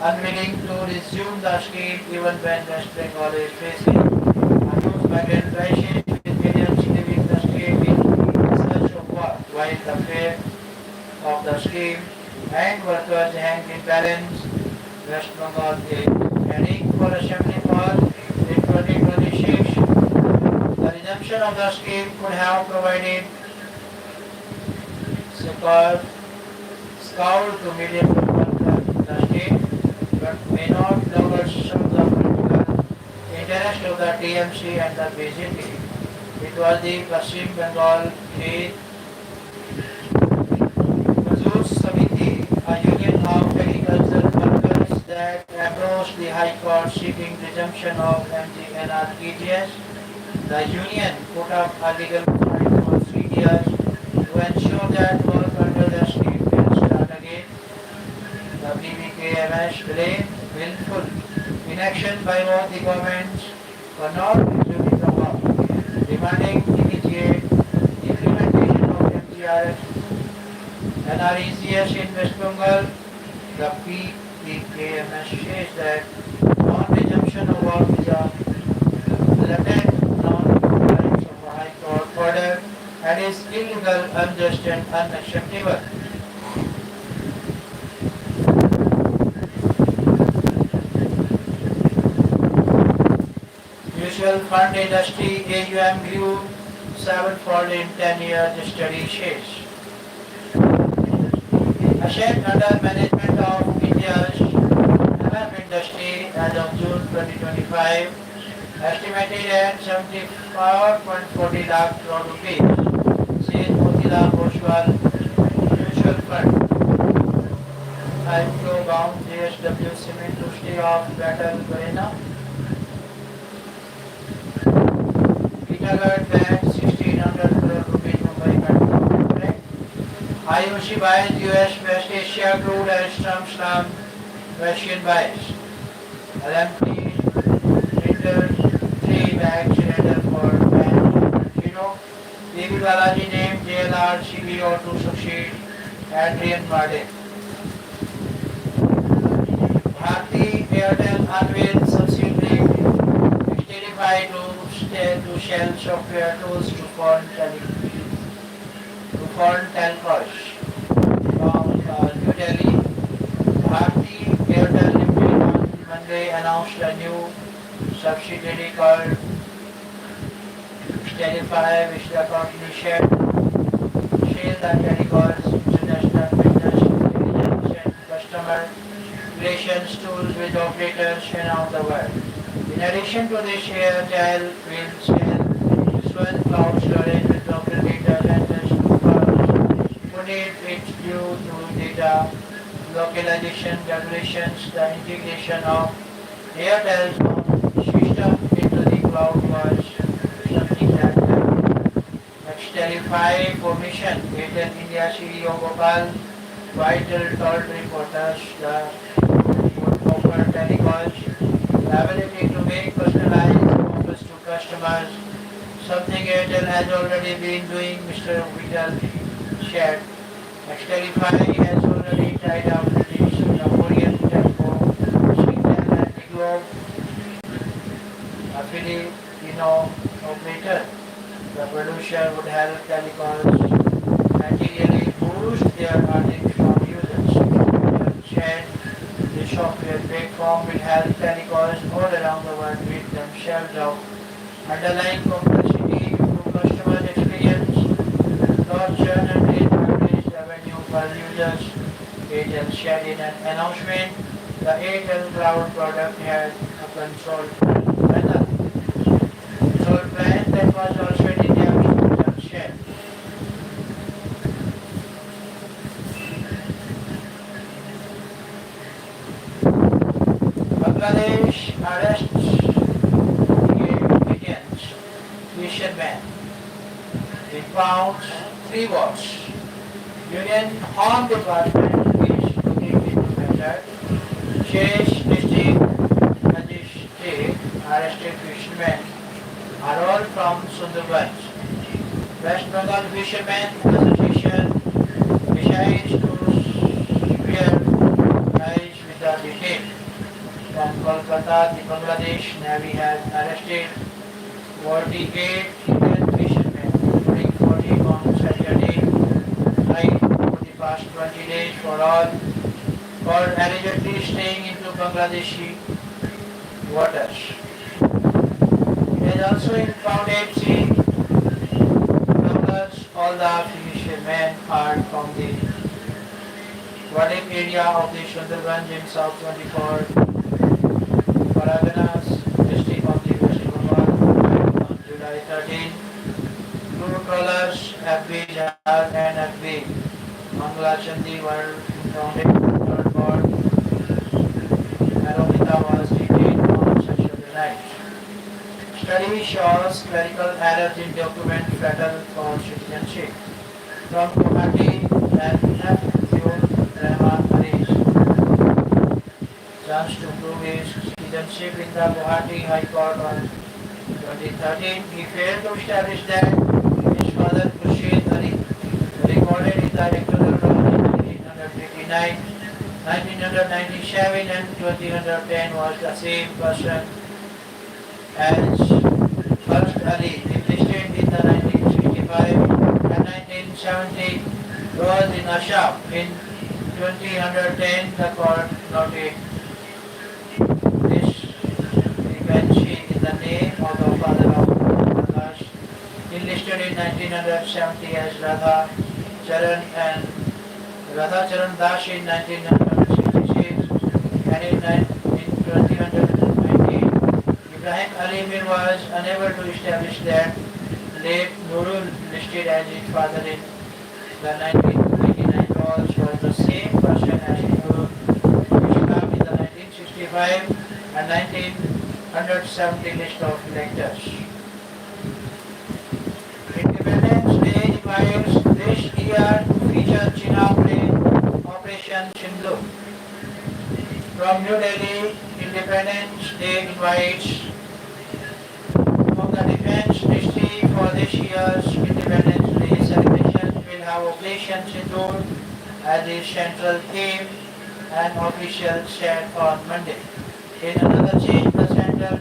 unwilling to resume the scheme even when West Bengal is facing a huge migrant crisis with millions leaving the state in search of work, while the fate of the scheme and workers hang in balance. West Bengal is heading for assembly poll in 2026 execution of the scheme could have provided support scout to mediate the state, but may not longer serve the political interest of the TMC and the BJP. It was the Paschim Bengal State Mazur Samiti, a union of agricultural workers that approached the High Court seeking resumption of MGNRPGS. The union put up a legal fight for 3 years to ensure that work under the scheme will start again. The BBKMS blamed willful inaction by both the governments for not executing the work, demanding immediate implementation of MGRF and RECS in West Bengal. The BBKMS says that non-resumption of work is a blatant non-compliance of a High Court order and is illegal, unjust and unacceptable. Mutual fund industry AUM grew 7-fold in 10 years, study says. Assets under management of India's MF industry as of June 2025 estimated at 74.40 lakh crore rupees, says Motilal Oswal Mutual Fund. IPO bound JSW Cement to stay off battle Garena. Alert that 1600 crore rupees Mumbai Metro project. IOC buys US West Asia crude as Trump slammed Russian buys. LMT entered 3-bag cylinder for ban. PV Balaji named JLR CBO to succeed Adrian Martin. Bharti Airtel unveiled subsidiary to shell software tools to foreign telcos. From New Delhi, Bharti Airtel Limited on Monday announced a new subsidiary called Stellify, which the company shared the telecoms, international business intelligence and customer relations tools with operators around the world. In addition to this, Airtel will sell Swan cloud storage with local data centers to firms who need it due to data localization regulations. The integration of Airtel's own system into the cloud was something that Xtelify formation. Airtel India CEO Gopal Vital told reporters the would offer telecoms the ability to make personalized offers to customers, something Airtel has already been doing, Mr. Vital shared. Xtelify has already tied up with the Singaporean telco, Singtel and the Globe, a Filipino operator. The producer would help telecoms materially boost their earnings from users. Shared the software platform will help telecoms all around the world rid themselves of underlying complexity, improve customer experience, loss churn and raise average revenue per users. Airtel shared in an announcement. The Airtel Cloud product had a control panel. Control plan that was also in their shared. Ganesh arrests Indians, fishermen. It found 3 boats. Union Home Department is looking into matter. Chase District Magistrate arrested fishermen are all from Sundarbans. West Bengal Fishermen Association decides to spare ties with the detained. From Kolkata, the Bangladesh Navy has arrested 48 Indian fishermen, including 40 on Saturday night for the past 20 days for allegedly staying into Bangladeshi waters. It has also impounded 3 all the fishermen are from the Gadh area of the Sundarbanj in South 24 Paraganas, district of the West Bengal on July 13. Two trawlers FB Jal and FB Mangla Chandi were impounded on third board. Aromita was detained on Saturday night. Study shows clerical errors in document fatal for citizenship. From Guwahati and Abdul Rahman Harish chance to prove his citizenship in the Guwahati High Court on 2013. He failed to establish that his father Khurshid Ali, recorded in the electoral roll in 1989, 1997 and 2010, was the same person as first Ali, listed in the 1965 and 1970 laws in Assam. In 2010, the court noted this vacancy in the name of the father of Ganesh, enlisted in 1970 as Radha Charan and Radha Charan Das in 1966, and in 2019, Ibrahim Ali Mir was unable to establish that late Nurul, listed as his father in the 1999 laws, was the same person as Nurul, Islam in the 1965 and 1970 list of electors. Independence Day invites this year to feature Chinabre Operation Sindhu. From New Delhi, Independence Day invites from the Defence Ministry for this year's Independence Day celebration will have Operation Sindhu as the central theme and official set on Monday. In another change, the central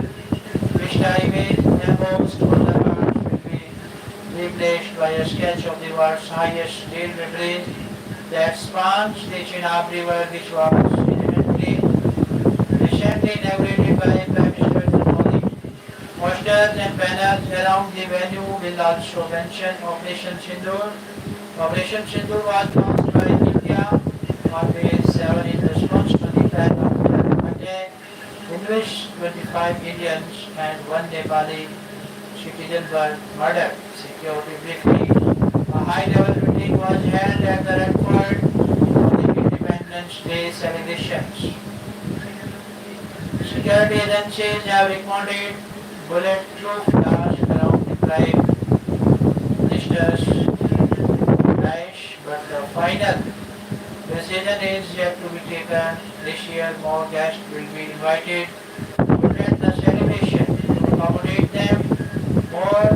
vista image embossed on the cards will be replaced by a sketch of the world's highest steel bridge that spans the Chenab River, which was recently inaugurated by Prime Minister Modi. Posters and banners around the venue will also mention Operation Sindoor. Operation Sindoor was launched by India on May 7 in response to the attack of Monday, in which 25 Indians and one Nepali citizen were murdered. Security briefing. A high-level meeting was held at the Red Fort for the Independence Day celebrations. Security agencies have recorded bulletproof glass around the Prime Minister's dash, but the final decision is yet to be taken. This year, more guests will be invited to attend the celebration. To accommodate them, more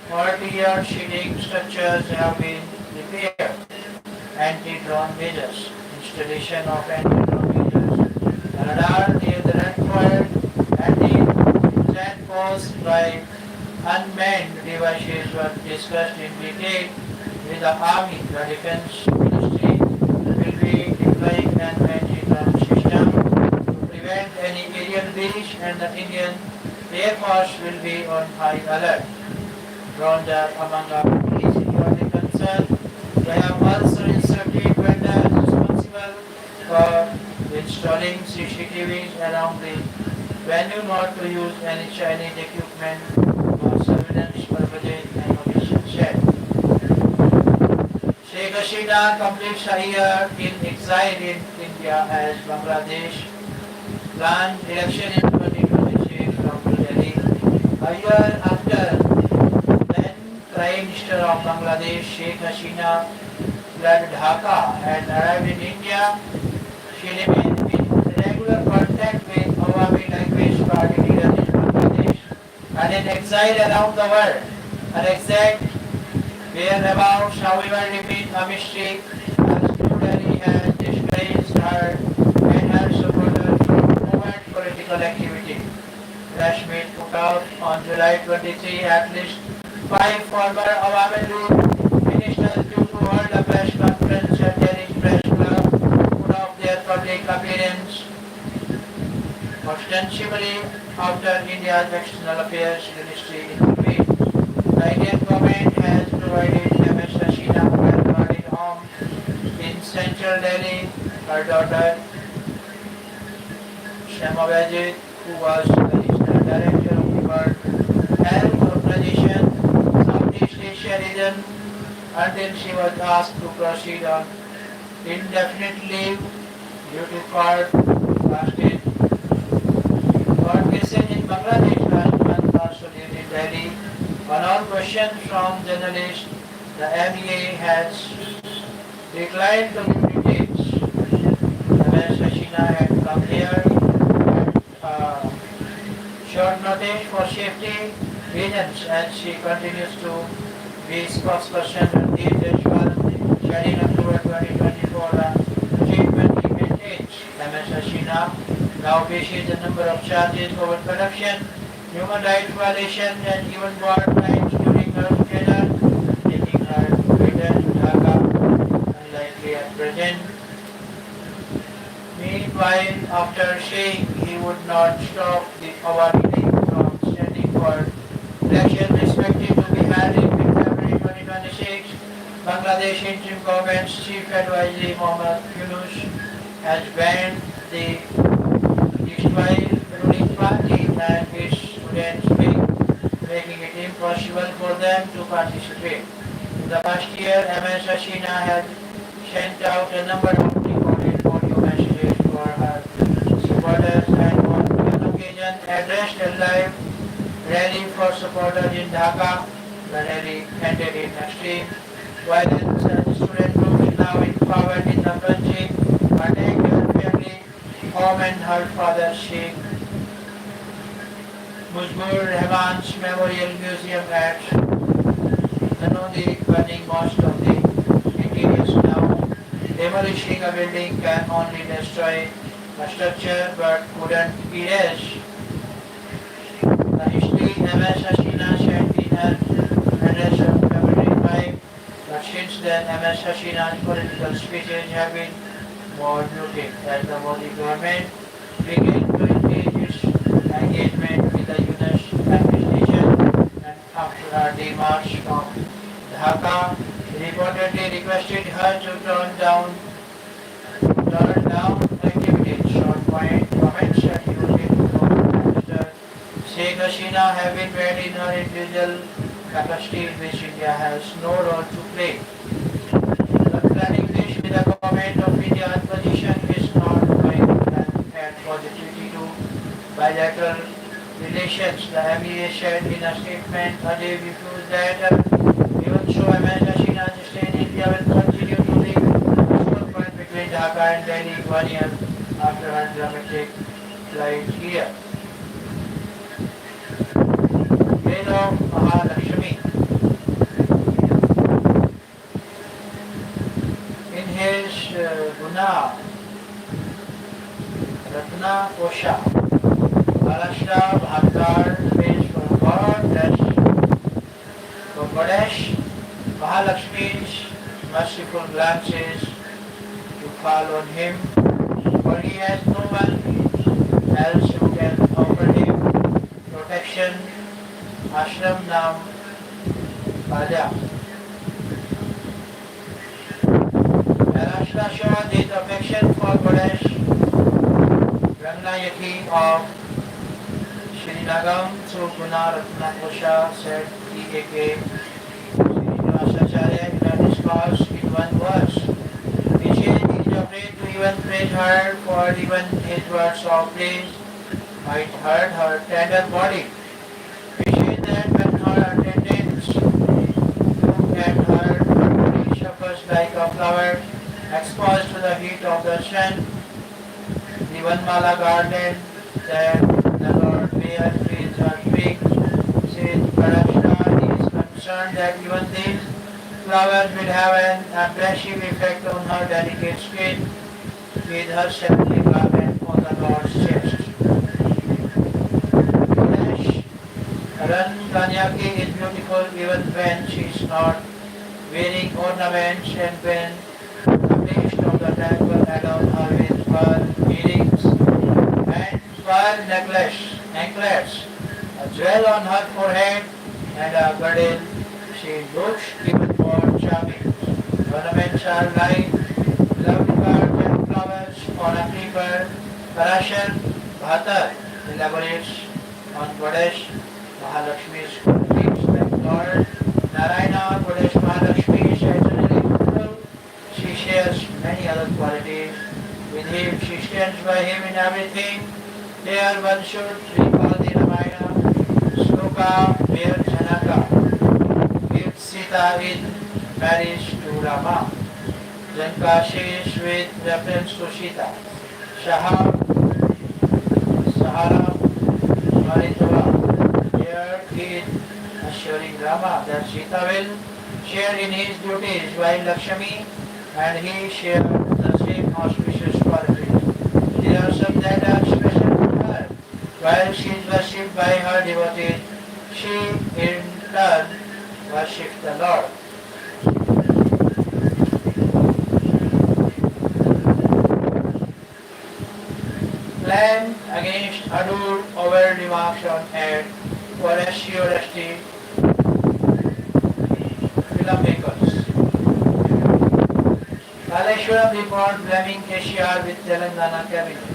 40-yard seating structures have been repaired. Anti-drone measures, installation of anti-drone measures, radar near the Red Fort, and the set posed by unmanned devices were discussed in detail with the Army. The Defence Ministry will be deploying an anti-drone system to prevent any aerial breach, and the Indian Air Force will be on high alert. Drones are among our key security concerns. They have also instructed vendors responsible for installing CCTVs around the venue not to use any Chinese equipment for surveillance purposes and official set. Sheikh Hasina completes a year in exile in India as Bangladesh planned election in 2026 from New Delhi. A year after then Prime Minister of Bangladesh, Sheikh Hasina, fled Dhaka and arrived in India. She remained in regular contact with Awami language party leaders in Bangladesh and in exile around the world. Her exact whereabouts, however, remain a mystery, as New Delhi has disgraced her and her supporters from overt political activity. Press meet put out on July 23 at least 5 former Awami League ministers due to hold a press conference at Delhi Press Club their public appearance, ostensibly after India's External Affairs Ministry intervened. The Indian government has provided MS Rashina well-guarded home in central Delhi. Her daughter Shamavajit, who was the Regional Director of the World Health Organization, Southeast Asia region, until she was asked to proceed on indefinite leave due to court cases in Bangladesh last month, also lived in Delhi. On all questions from journalists, the MLA has declined to give details. MS Hashina had come here at short notice for safety reasons, and she continues to be spokesperson of the Deshwal, shared in October 2024. The treatment he maintains. MS Hashina now faces a number of charges over corruption, human rights violations, and even war crimes during her tenure, taking her return to Dhaka unlikely at present. Meanwhile, after saying he would not stop the awardee from standing for election expected to be held in February 2026, Bangladesh interim government's chief advisor Mohammad Yunus has banned the Deshwal ruling party and its students, making it impossible for them to participate. In the past year, MS Hashina had sent out a number of recorded audio messages for her supporters and on one occasion addressed a live rally for supporters in Dhaka. The rally ended in extreme violence and student groups now empowered in the country attacked her family home and her father Sheikh Mujibur Rahman's Memorial Museum at Nanodi, burning most of the interiors now. Demolishing a building can only destroy a structure but couldn't erase the history. MS Hashina said in her address of February 5, but since then MS Hashina's political speeches have been more muted as the Modi government began to engage its engagement with the Yunus administration, and after her demarche from Dhaka, reportedly requested her to turn down activities. Short point comments attributed to Foreign Minister Sheikh Hasina have been made in her individual capacity in which India has no role to play. Planning this with the government of India's position is not going to add positivity to bilateral relations. The MLA said in a statement a day before that even so MS Hashina's stay in India will continue to be the focal point between Dhaka and Delhi 1 year after her dramatic flight here. Reign of Mahalakshmi. In his Guna Ratna Kosha, Maharashtra Bhatkar prays for Goddess Mahalakshmi's merciful glances to fall on him, for he has no one else who can offer him protection. Ashram Nam Bhaja. Maharashtra showed his affection for Ganesh Rangnayaki of Srinagam through Guna Ratna Kosha, said E.A.K. Srinivasacharya in a discourse in one verse. He said he is afraid to even praise her, for even his words of praise might hurt her tender body. He said that when her attendants look at her body suffers like a flower exposed to the heat of the sun. The Vanmala garden that the Lord bears trees her twig, says Maharashtra is concerned that even these flowers will have an abrasive effect on her delicate skin, with her saintly garment on the Lord's chest. Ganesh Rangnayaki is beautiful even when she is not wearing ornaments, and when the priest of the temple adorn her with pearl earrings and pearl anklets, a jewel on her forehead and a girdle, she She looks even more charming. Ornaments are like lovely birds and flowers on a creeper. Parashar Bhatar elaborates on Goddess Mahalakshmi's qualities like Lord Narayana, Goddess Mahalakshmi is eternally beautiful. She shares many other qualities with him. She stands by him in everything. Here one should recall the Ramayana Sloka where Janaka gives Sita in marriage to Rama. Jankashish with reference to Sita. Sahara Maritava. Here he is assuring Rama that Sita will share in his duties while Lakshmi and he share the same auspicious qualities. There are some that are special to her. While she is worshipped by her devotees, she in turn worships the Lord. Plan against adult over remarks on ad for SCOST filmmakers. Kaleshwaram report blaming KCR with Telangana cabinet.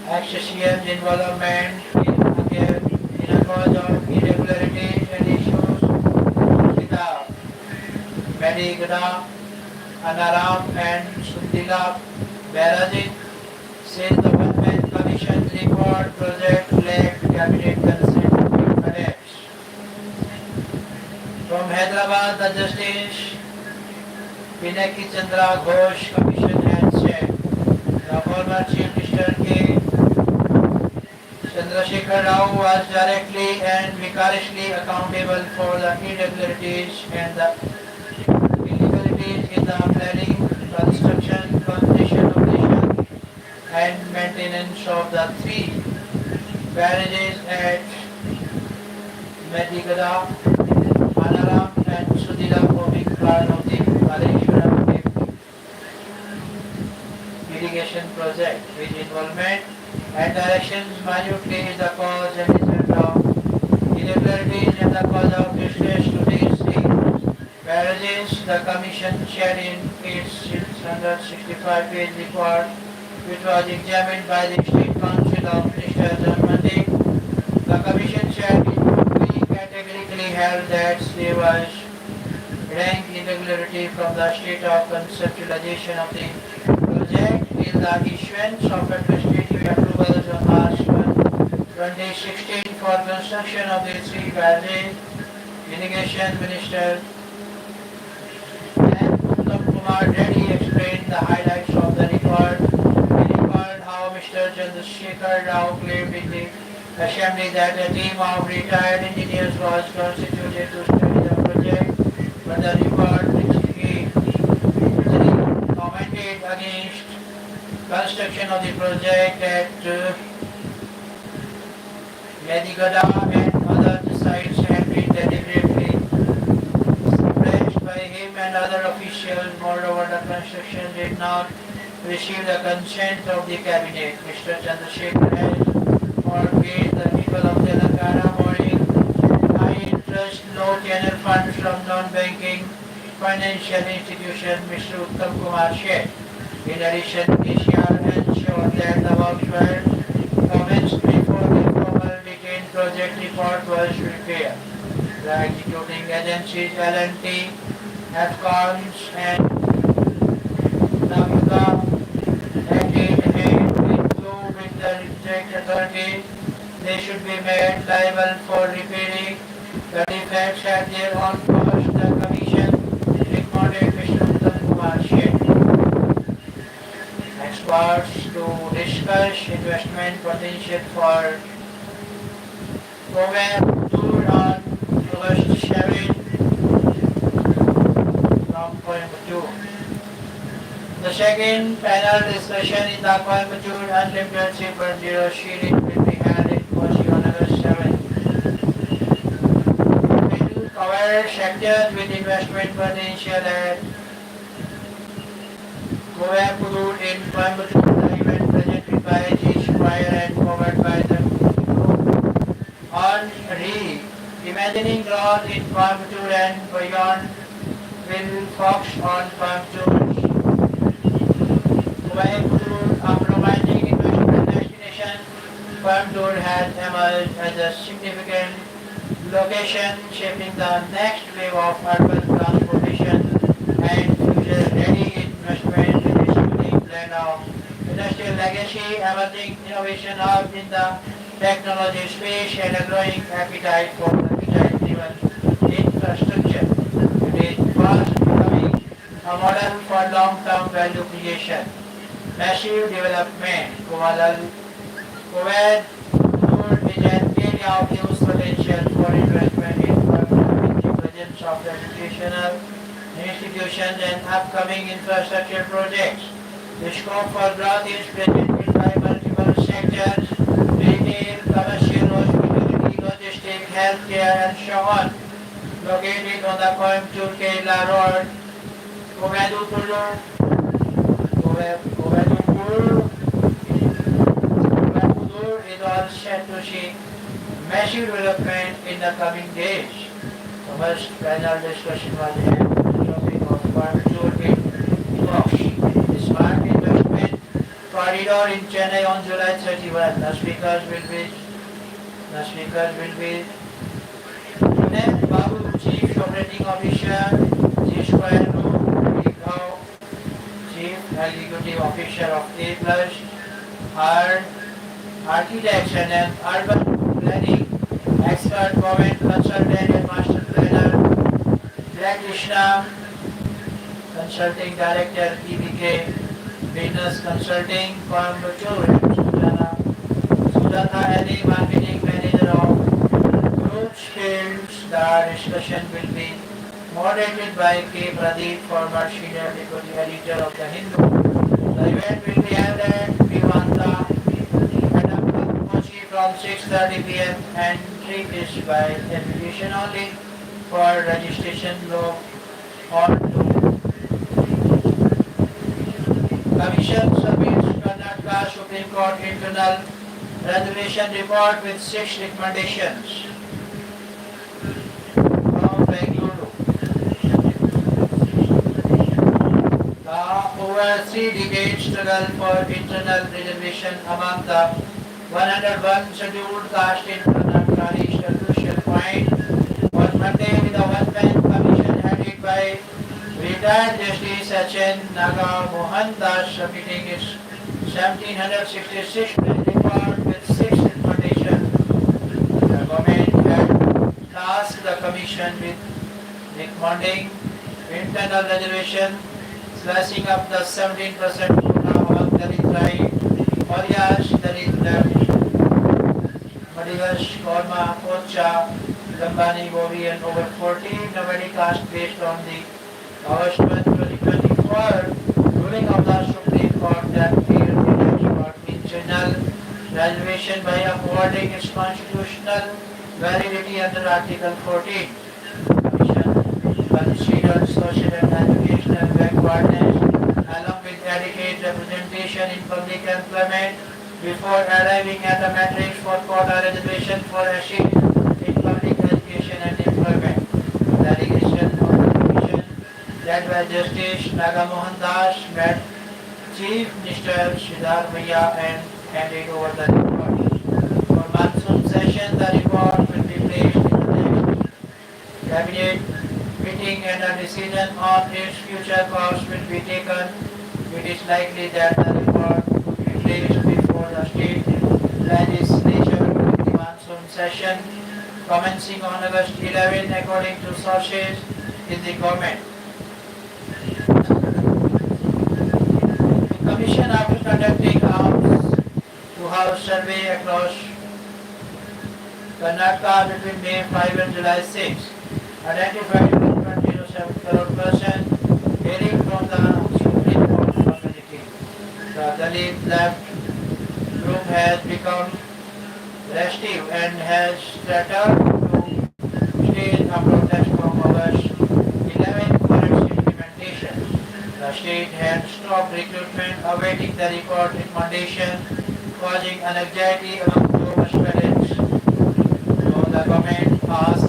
Ex-CM's involvement in a cause of irregularities and issues with the Gadh, Anaram and Sundila Baraji says the one-man commission report project lacked cabinet consent to adapts. From Hyderabad, the Justice Pinaki Chandra Ghosh Commission had said the former Chief Minister K. Chandrasekhar Rao was directly and vicariously accountable for the irregularities and the illegalities in the planning, construction, completion, operation and maintenance of the three barrages at Medigada, Manaram and Sudila forming part of the Kaleshwaram irrigation project. His involvement and directions minutely is the cause and result of irregularities and the cause of distress to these three barrages. The Commission shared in its 665-page report, which was examined by the State Council of Ministers on Monday. The Commission shared categorically held that there was rank irregularity from the state of conceptualization of the project till the issuance of administrative approvals on March 2016 for construction of the three barrages. Irrigation Minister and Uttam Kumar Reddy explained the highlights of the report. He recalled how Mr. Chandrasekhar Rao claimed in the Assembly that a team of retired engineers was constituted to study the project, but the report which he commented against construction of the project at Medigada and other sites had been deliberately suppressed by him and other officials. Moreover, the construction did not receive the consent of the cabinet. Mr. Chandrasekhar has mortgaged the people of Telangana borrowing high interest, low tenor funds from non-banking financial institutions, Mr. Uttam Kumar said. In addition, KCR ensured that the works were commenced before the formal detailed project report was prepared. The executing agencies L&T, AFCONS and NAMUCA acted hand in glue with the district authorities. They should be made liable for repairing the defects at their own cost. The Commission responded Mr. Uttam Kumar said. Experts to discuss investment potential for Coimbatore on August 7 from Coimbatore. The second panel discussion in the Coimbatore Unlimited 3.0 series will be held in Kochi on August 7. It will cover sectors with investment potential at Coimbatore in Coimbatore. The event presented by G. Squire and covered by the group on re-imagine imagining growth in Coimbatore and beyond will focus on Coimbatore, a romantic investment destination. Coimbatore has emerged as a significant location shaping the next wave of urban transportation and future-ready investment with its unique blend of industrial legacy, emerging innovation hub in the technology space, and a growing appetite for agile-driven infrastructure. It is fast becoming a model for long-term value creation. Massive development. Kuwait is an area of huge potential for investment in the presence of educational institutions and upcoming infrastructure projects. The scope for growth is presented by multiple sectors: retail, commercial, hospitality, logistics, healthcare, and so on. Located on the Coimbatore-Kerala Road, Coimbatore is all set to see massive development in the coming days. The first panel discussion was held on the topic of Coimbatore the smart investment corridor in Chennai on July 31. The speakers will be Puneet Babu, Chief Operating Officer, G Square Gadh, Chief Executive Officer of A Plus, Architects and Urban Planning, Expert Government Consultant and Master Planner, Jack Krishna, Consulting Director, PBK, Business Consulting, Coimbatore, Sujata Ali, Marketing Manager of Group Skills. The discussion will be moderated by K. Pradeep, former Senior Deputy Editor of the Hindu. The event will be held at Vivanta, Kochi from 6:30 p.m. and entry is by invitation only. For registration, log on to Commission submits Karnataka Supreme Court internal reservation report with 6 recommendations. From Bengaluru. The over 3-decade struggle for internal reservation among the 101 scheduled caste in Karnataka reached a crucial point on Monday with a one-man commission headed by retired Justice H.N. Naga Mohan Das submitting its 1766-page report with 6 recommendations. The government had tasked the commission with recommending internal reservation, slashing up the 17% quota among Dalit tribe, Oryas, Dalit left, Madigas, Korma, Kocha, Gambani, Govi and over 14 nobody caste based on the August 2024 ruling of the Supreme Court that cleared for internal reservation by awarding its constitutional validity under Article 14. Commission considered social and educational backwardness along with adequate representation in public employment before arriving at a matrix for quota reservation for a seat in public education and employment. The delegation of the commission led by Justice Naga Mohan Das met Chief Minister Siddharth Bhaiya and handed over the report. For monsoon session, the report will be placed in the next cabinet meeting and a decision on its future course will be taken. It is likely that the report will be placed before the state legislature in the monsoon session commencing on August 11 according to sources in the government. The Commission, after conducting a house-to-house survey across Karnataka between May 5 and July 6, identified 1.07 crore persons hailing from the Supreme Court community. The Dalit left group has become restive and has threatened to stage a protest from August 11 for its implementation. The state had stopped recruitment awaiting the report recommendation, causing an anxiety among those parents. So the government asked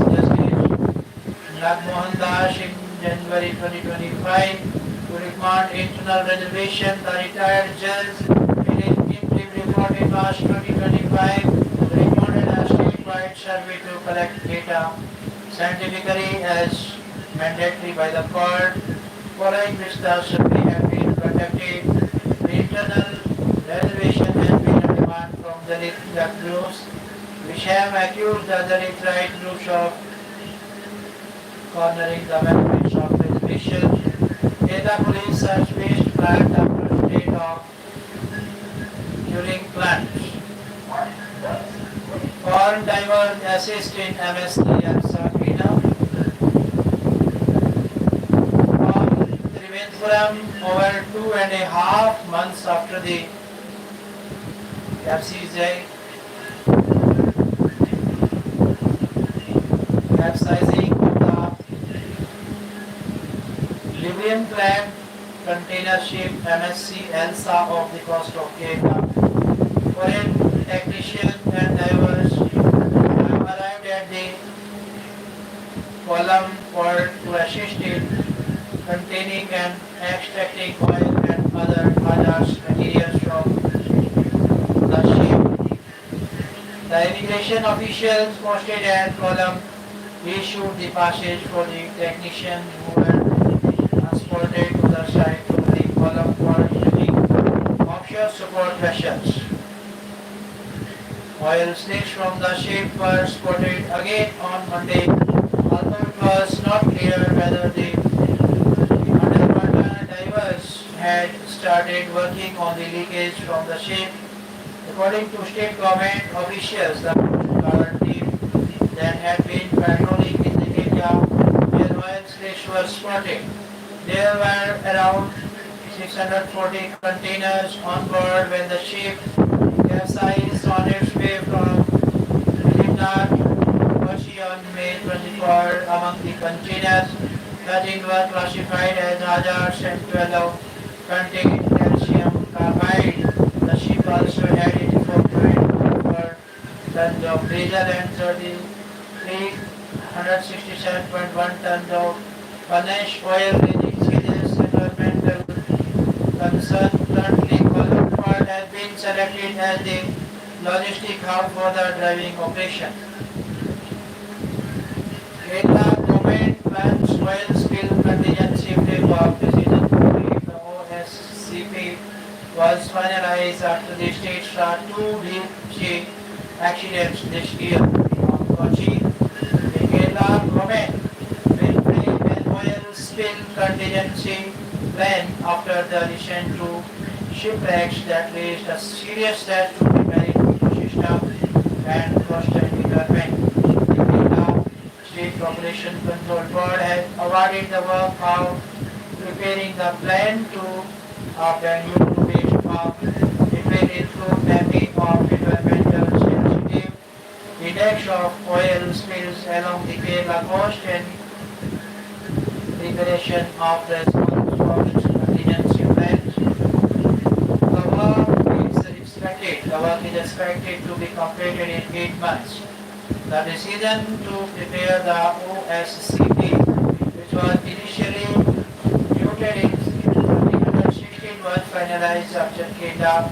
Nagmohan Das in January 2025 to recommend internal reservation. The retired judge in his interim report in March 2025 recommended a statewide survey to collect data scientifically as mandatory by the court, following which the survey has been conducted. The internal reservation has been a demand from Dalit groups which have accused the Dalit right groups of cornering the benefits of reservation. Data police search based plant after state of during plants. Foreign divers assist in MSC and Sabrina. From Trivandrum, over 2.5 months after the FCJ capsizing of the Libyan clad container ship MSC Elsa off the coast of Kerala. Foreign technicians and divers have arrived at the column port to assist in containing and extracting oil and other hazardous materials from the ship. The immigration officials posted at column issued the passage for the technicians who were transported to the site from the column port using offshore support vessels. Oil slicks from the ship were spotted again on Monday, although it was not clear whether the underwater divers had started working on the leakage from the ship. According to state government officials, the Coast Guard team that had been patrolling in the area where oil slicks were spotted. There were around 640 containers on board when the ship capsized on its way from Libya to Kochi on May 24. Among the containers, 13 were classified as hazardous and 12 contained calcium carbide. The ship also had 84.4 tons of diesel and 367.1 tons of Ganesh oil, raising serious environmental concern. Currently, Colombo Port has been selected as the logistic hub for the driving operation. Kerala government plans oil spill contingency framework decision to create the OSCP was finalized after the state saw 2 deep sea accidents this year. From Kochi, the Kerala government will frame an oil spill contingency plan after the recent 2 shipwrecks that raised a serious threat to the marine ecosystem and coastal environment. The Kerala State Population Control Board has awarded the work of preparing the plan to Bangalore-based firm. It will include mapping of environmental sensitive index of oil spills along the Kerala coast and preparation of response contingency plans. The work is expected to be completed in 8 months. The decision to prepare the OSCP, which was initially mooted in 2016, was finalized after Gadh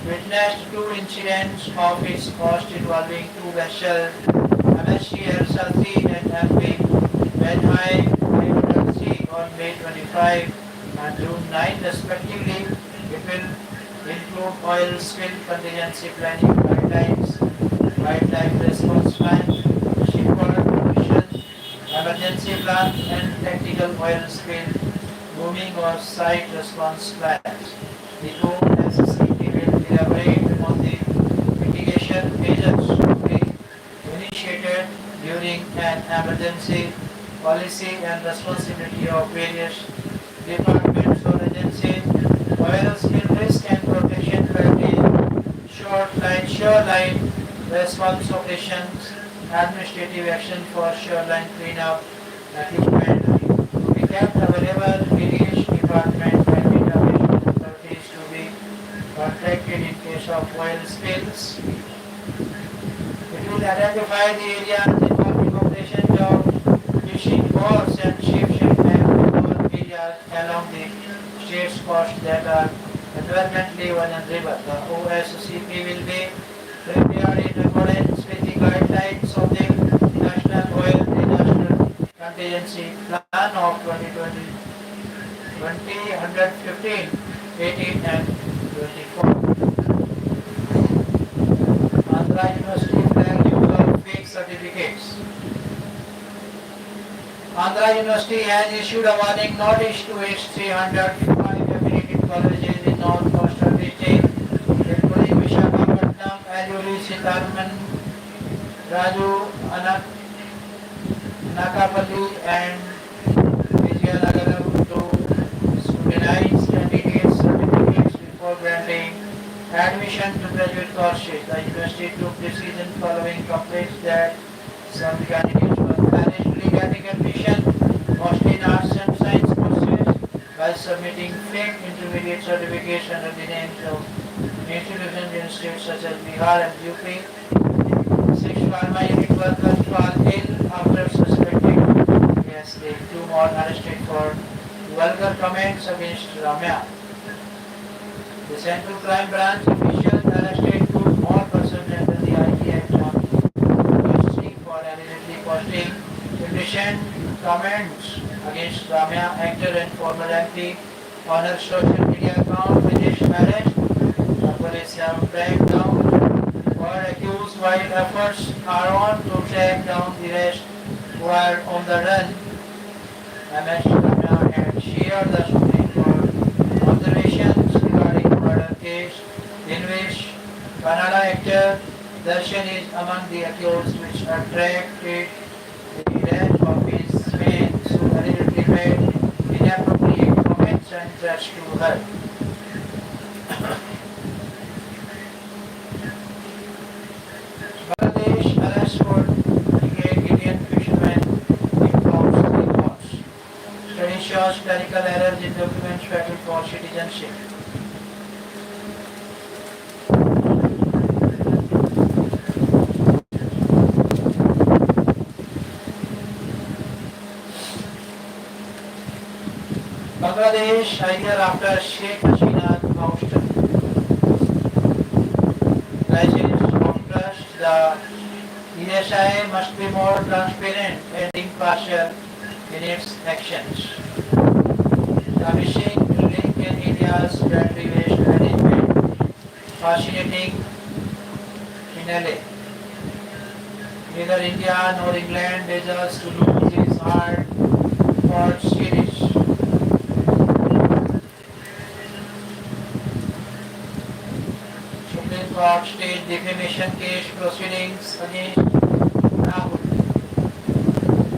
witnessed 2 incidents of its cost involving 2 vessels, MSC Elsa 3 and MV Benhai on May 25 and June 9 respectively. It will include oil spill contingency planning guidelines, wildlife response plan, shipboard provision, emergency plan and tactical oil spill, booming or site response plans. The OSCP will elaborate on the mitigation measures to be initiated during an emergency, policy and responsibility of various departments or agencies, oil spill risk and protection criteria, shoreline response operations, administrative action for shoreline cleanup, equipment to be kept available in each department and database authorities to be contacted in case of oil spills. It will identify the areas involving operations of fishing, force and ship and areas along the state's coast that are environmentally vulnerable. The OSCP will be prepared in accordance with the guidelines of the National Oil Disaster Contingency Plan of 2015, 18 and 24. Andhra University flag use of fake certificates. Andhra University has issued a warning notice to its 305 affiliated colleges in North Coastal District, including Visakhapatnam, Ayuri, Sitarman, Raju, Nakapalli and Vijayanagaram to scrutinize candidates' certificates before granting admission to graduate courses. The university took decision following complaints that some candidates were allegedly getting admission, mostly in arts and science courses, by submitting fake intermediate certificates under the names of institutions in states such as Bihar and UP. 6 pharma unit workers fall ill after suspecting the 2 more arrested for vulgar comments against Ramya. The Central Crime Branch officials arrested 2 more persons under the IT Act on posting for allegedly posting indecent comments against Ramya, actor and former MP, on her social media account with his arrest. The police have tracked down or accused while efforts are on to track down the rest who are on the run. MS Ramya had shared the Supreme Court observations regarding the murder case in which Kannada actor Darshan is among the accused, which attracted the rest of his fans who allegedly made inappropriate comments and threats to her. Bangladesh arrest for Indian fishermen involves 3 courts. Study shows clerical errors in documents filed for citizenship. Bangladesh, a year after Sheikh Hasina's ouster. Crisis of trust. The ESI must be more transparent and impartial in its actions. The missing link in India's battery waste management. Fascinating in LA. Neither India nor England deserves to lose its hard-fought series. Supreme Court stage defamation case proceedings against Rahul.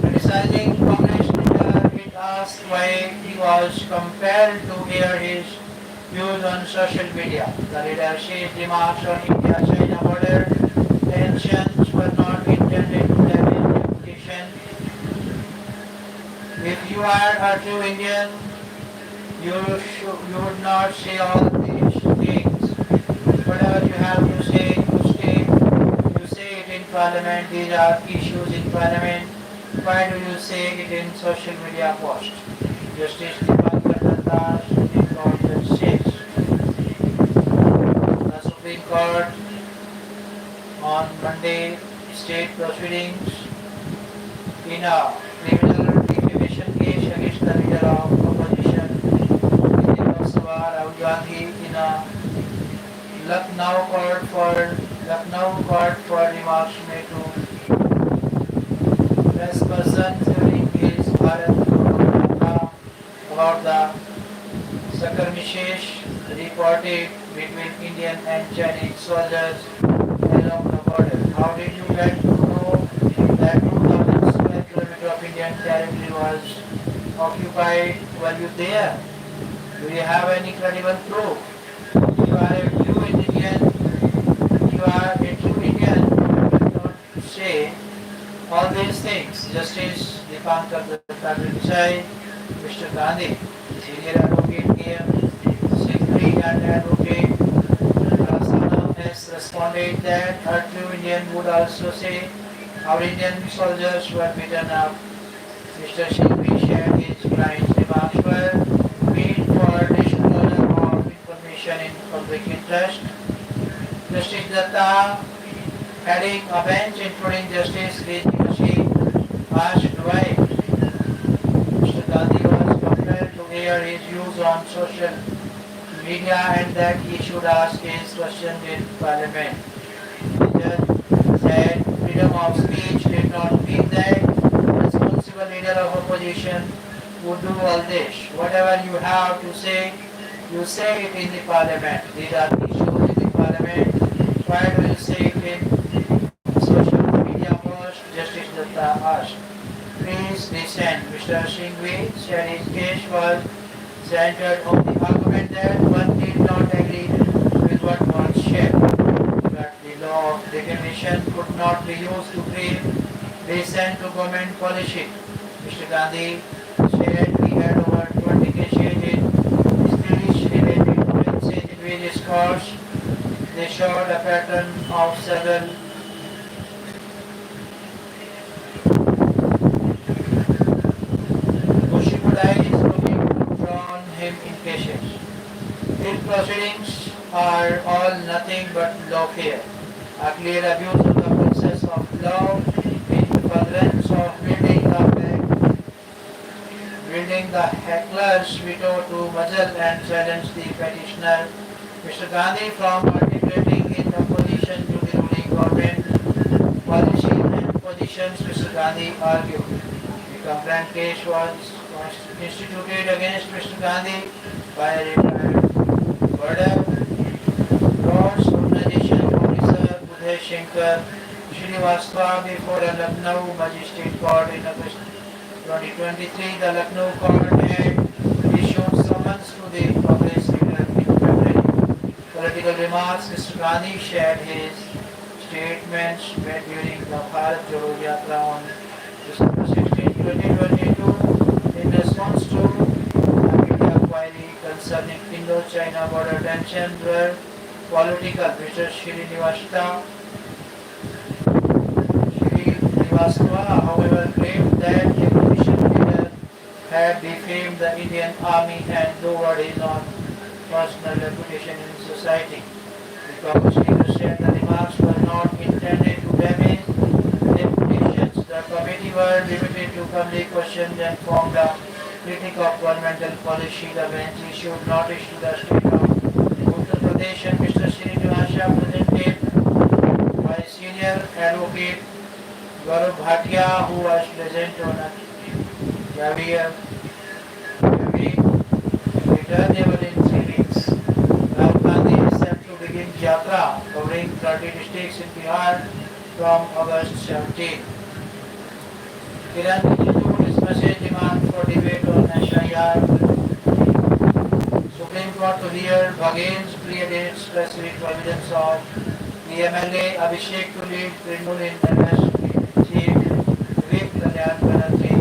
Criticizing Congress leader, it asked why he was compelled to air his views on social media. The leader said remarks on India-China border tensions were not intended to damage reputation. If you are a true Indian, you would not say all these things. Whatever you have to say, you say it in Parliament. These are issues in Parliament. Why do you say it in social media posts? Justice Dipankar Datta, Supreme Court Judge says. The Supreme Court on Monday state proceedings in a criminal defamation case against the leader of opposition, Lok Sabha Rahul Gandhi, in a Lucknow court for remarks made to press person during his Bharat about the skirmishes reported between Indian and Chinese soldiers along the border. How did you get to know that 2,000 square kilometers of Indian territory was occupied? Were you there? Do you have any credible proof? You are a true Indian. You are a true Indian. You don't say all these things. Justice Dipankar Datta criticized Mr. Gandhi, senior advocate here, secretary and advocate Rasana has responded that a true Indian would also say our Indian soldiers were beaten up Mr. Shree shared his client's remarks were made for disclosure of information in public interest. Justice Datta, heading a bench including Justice Ganesh, asked why Mr. Gandhi was compelled to air his views on social media and that he should ask his questions in Parliament. The judge said freedom of speech did not mean that a responsible leader of opposition would do all this. Whatever you have to say, you say it in the Parliament. These are the issues in the Parliament. Why do you say it in social media post? Justice Datta asked. Please listen. Mr. Singh said his case was centered on the argument that one did not agree with what was said, that the law of defamation could not be used to frame dissent to government policy. Mr. Gandhi said he had over 20 cases in speech-related offences in various courts. They showed a pattern of several him in cases. These proceedings are all nothing but lawfare, a clear abuse of the process of law in furtherance of building the heckler's veto to muzzle and challenge the petitioner. Mr. Gandhi, from articulating in opposition to the ruling government policy and positions, Mr. Gandhi argued. The complaint case was instituted against Mr. Gandhi by a retired border roads organization officer Uday Shankar Srivastava before a Lucknow Magistrate Court in August 2023. The Lucknow Court had issued summons to the Congress leader in February. Political remarks. Mr. Gandhi shared his statements made during the Bharat Jodo Yatra on December 16, 2022 in response to a media inquiry concerning Indo-China border tensions were political. Mr. Srinivastava, however, claimed that the opposition leader had defamed the Indian army and lowered his own personal reputation in society. The Congress leader said the remarks were not intended to damage reputations. The committee were limited to public questions and formed a critic of governmental policy. The bench issued notice to the state of Uttar Pradesh and Mr. Srinivastava presented by senior advocate Gaurav Bhatia, who was present on a career returnable in 3 weeks. Rahul Gandhi is set to begin Yatra covering 30 districts in Bihar from August 17. Kiran Rijiju discusses demand for debate on SIR. Supreme Court to hear Baghel's pre-dates specific provisions of the MLA Abhishek to lead Trinamool in MS Chief Vip Kalyan Banerjee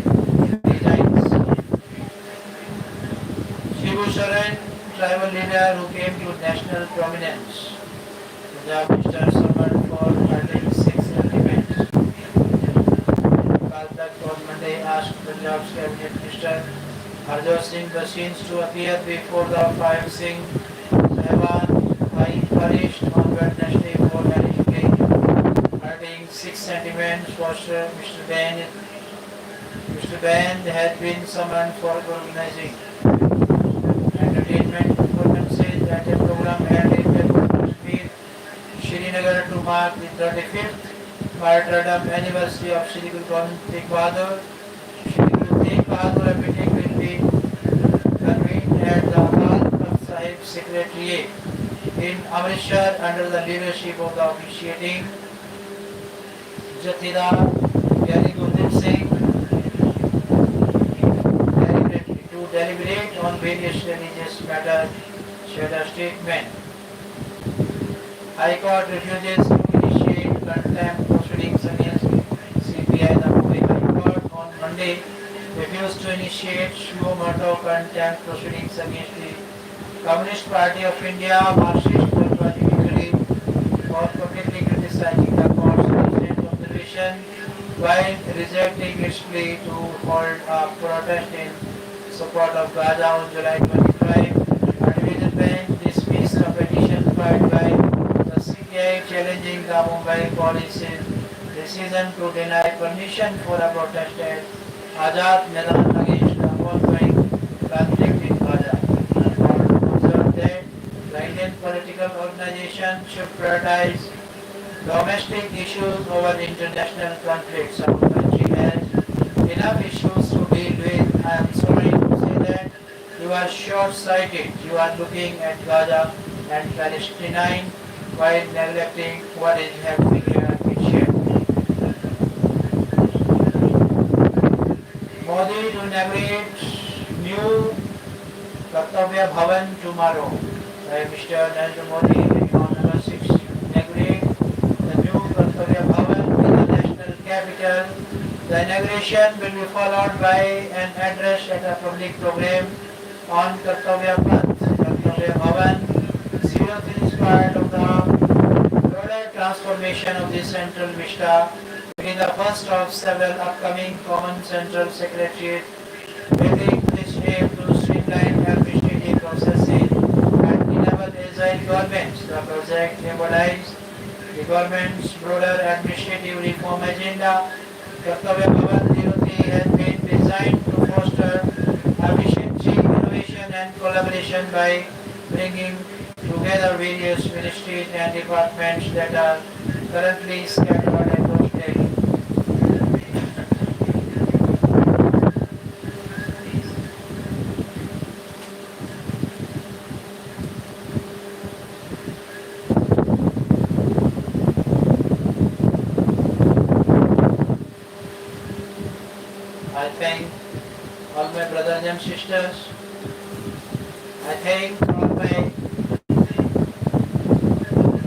resigns. Shivu Soren, tribal leader who came to national prominence. Punjab Minister summoned for hurting 6 sentiments. Kaltak on Monday asked Punjab's Cabinet Minister Harjot Singh Basins to appear before the 5 Singh Sahban High Parish on Wednesday for allegedly hurting 6 sentiments. Foster Mr. Band had been summoned for organizing entertainment performances at a program held in Srinagar to mark the 35th martyrdom anniversary of Shri Guru Tegh Bahadur. Shri Guru Tegh Bahadur, a meeting will be convened at the Hall Sahib Secretariat in Amritsar under the leadership of the officiating Jathedar Gyari Gurdeep Singh to deliberate on various religious matters, said a statement. High Court refuses to initiate contempt proceedings against CPI. The Mumbai High Court on Monday refused to initiate suo motu contempt proceedings against the Communist Party of India, Marxist politically or publicly criticizing the court's recent observation while rejecting its plea to hold a protest in support of Gadh on July 25. A division bench dismissed a petition filed by the CPI challenging the Mumbai police's decision to deny permission for a protest at Azad Maidan against the ongoing conflict in Gaza. The court observed that the Indian political organization should prioritize domestic issues over international conflicts. Our country has enough issues to deal with. I am sorry to say that you are short-sighted. You are looking at Gaza and Palestine while neglecting what is happening here in Shree. Modi to inaugurate new Kartavya Bhavan tomorrow. Mr. Narendra Modi on November 6 inaugurate the new Kartavya Bhavan in the national capital. The inauguration will be followed by an address at a public program on Kartavya Path. Kartavya Bhavan 03 is part of the broader transformation of the central vista. It is the first of several upcoming common central secretariat building which aim to streamline administrative processes and enable agile governments. The project embodies the government's broader administrative reform agenda. Kartavya Bhavan 03 has been designed to foster efficiency, innovation and collaboration by bringing together various ministries and departments that are currently scattered across Delhi. I thank all my brothers and sisters. I thank all my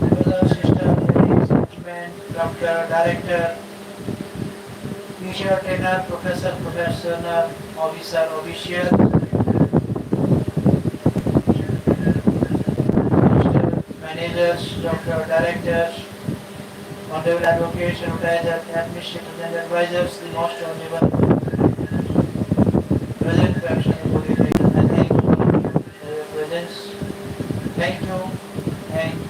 brothers, sisters, ladies, gentlemen, doctor, director, teacher, trainer, professor, professional, officer, official, managers, doctor, directors, honorable advocates, advertisers, administrators and advisors, the most honorable present fraction in Body. I thank you for your presence. Thank you and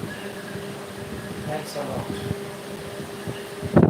thanks a lot.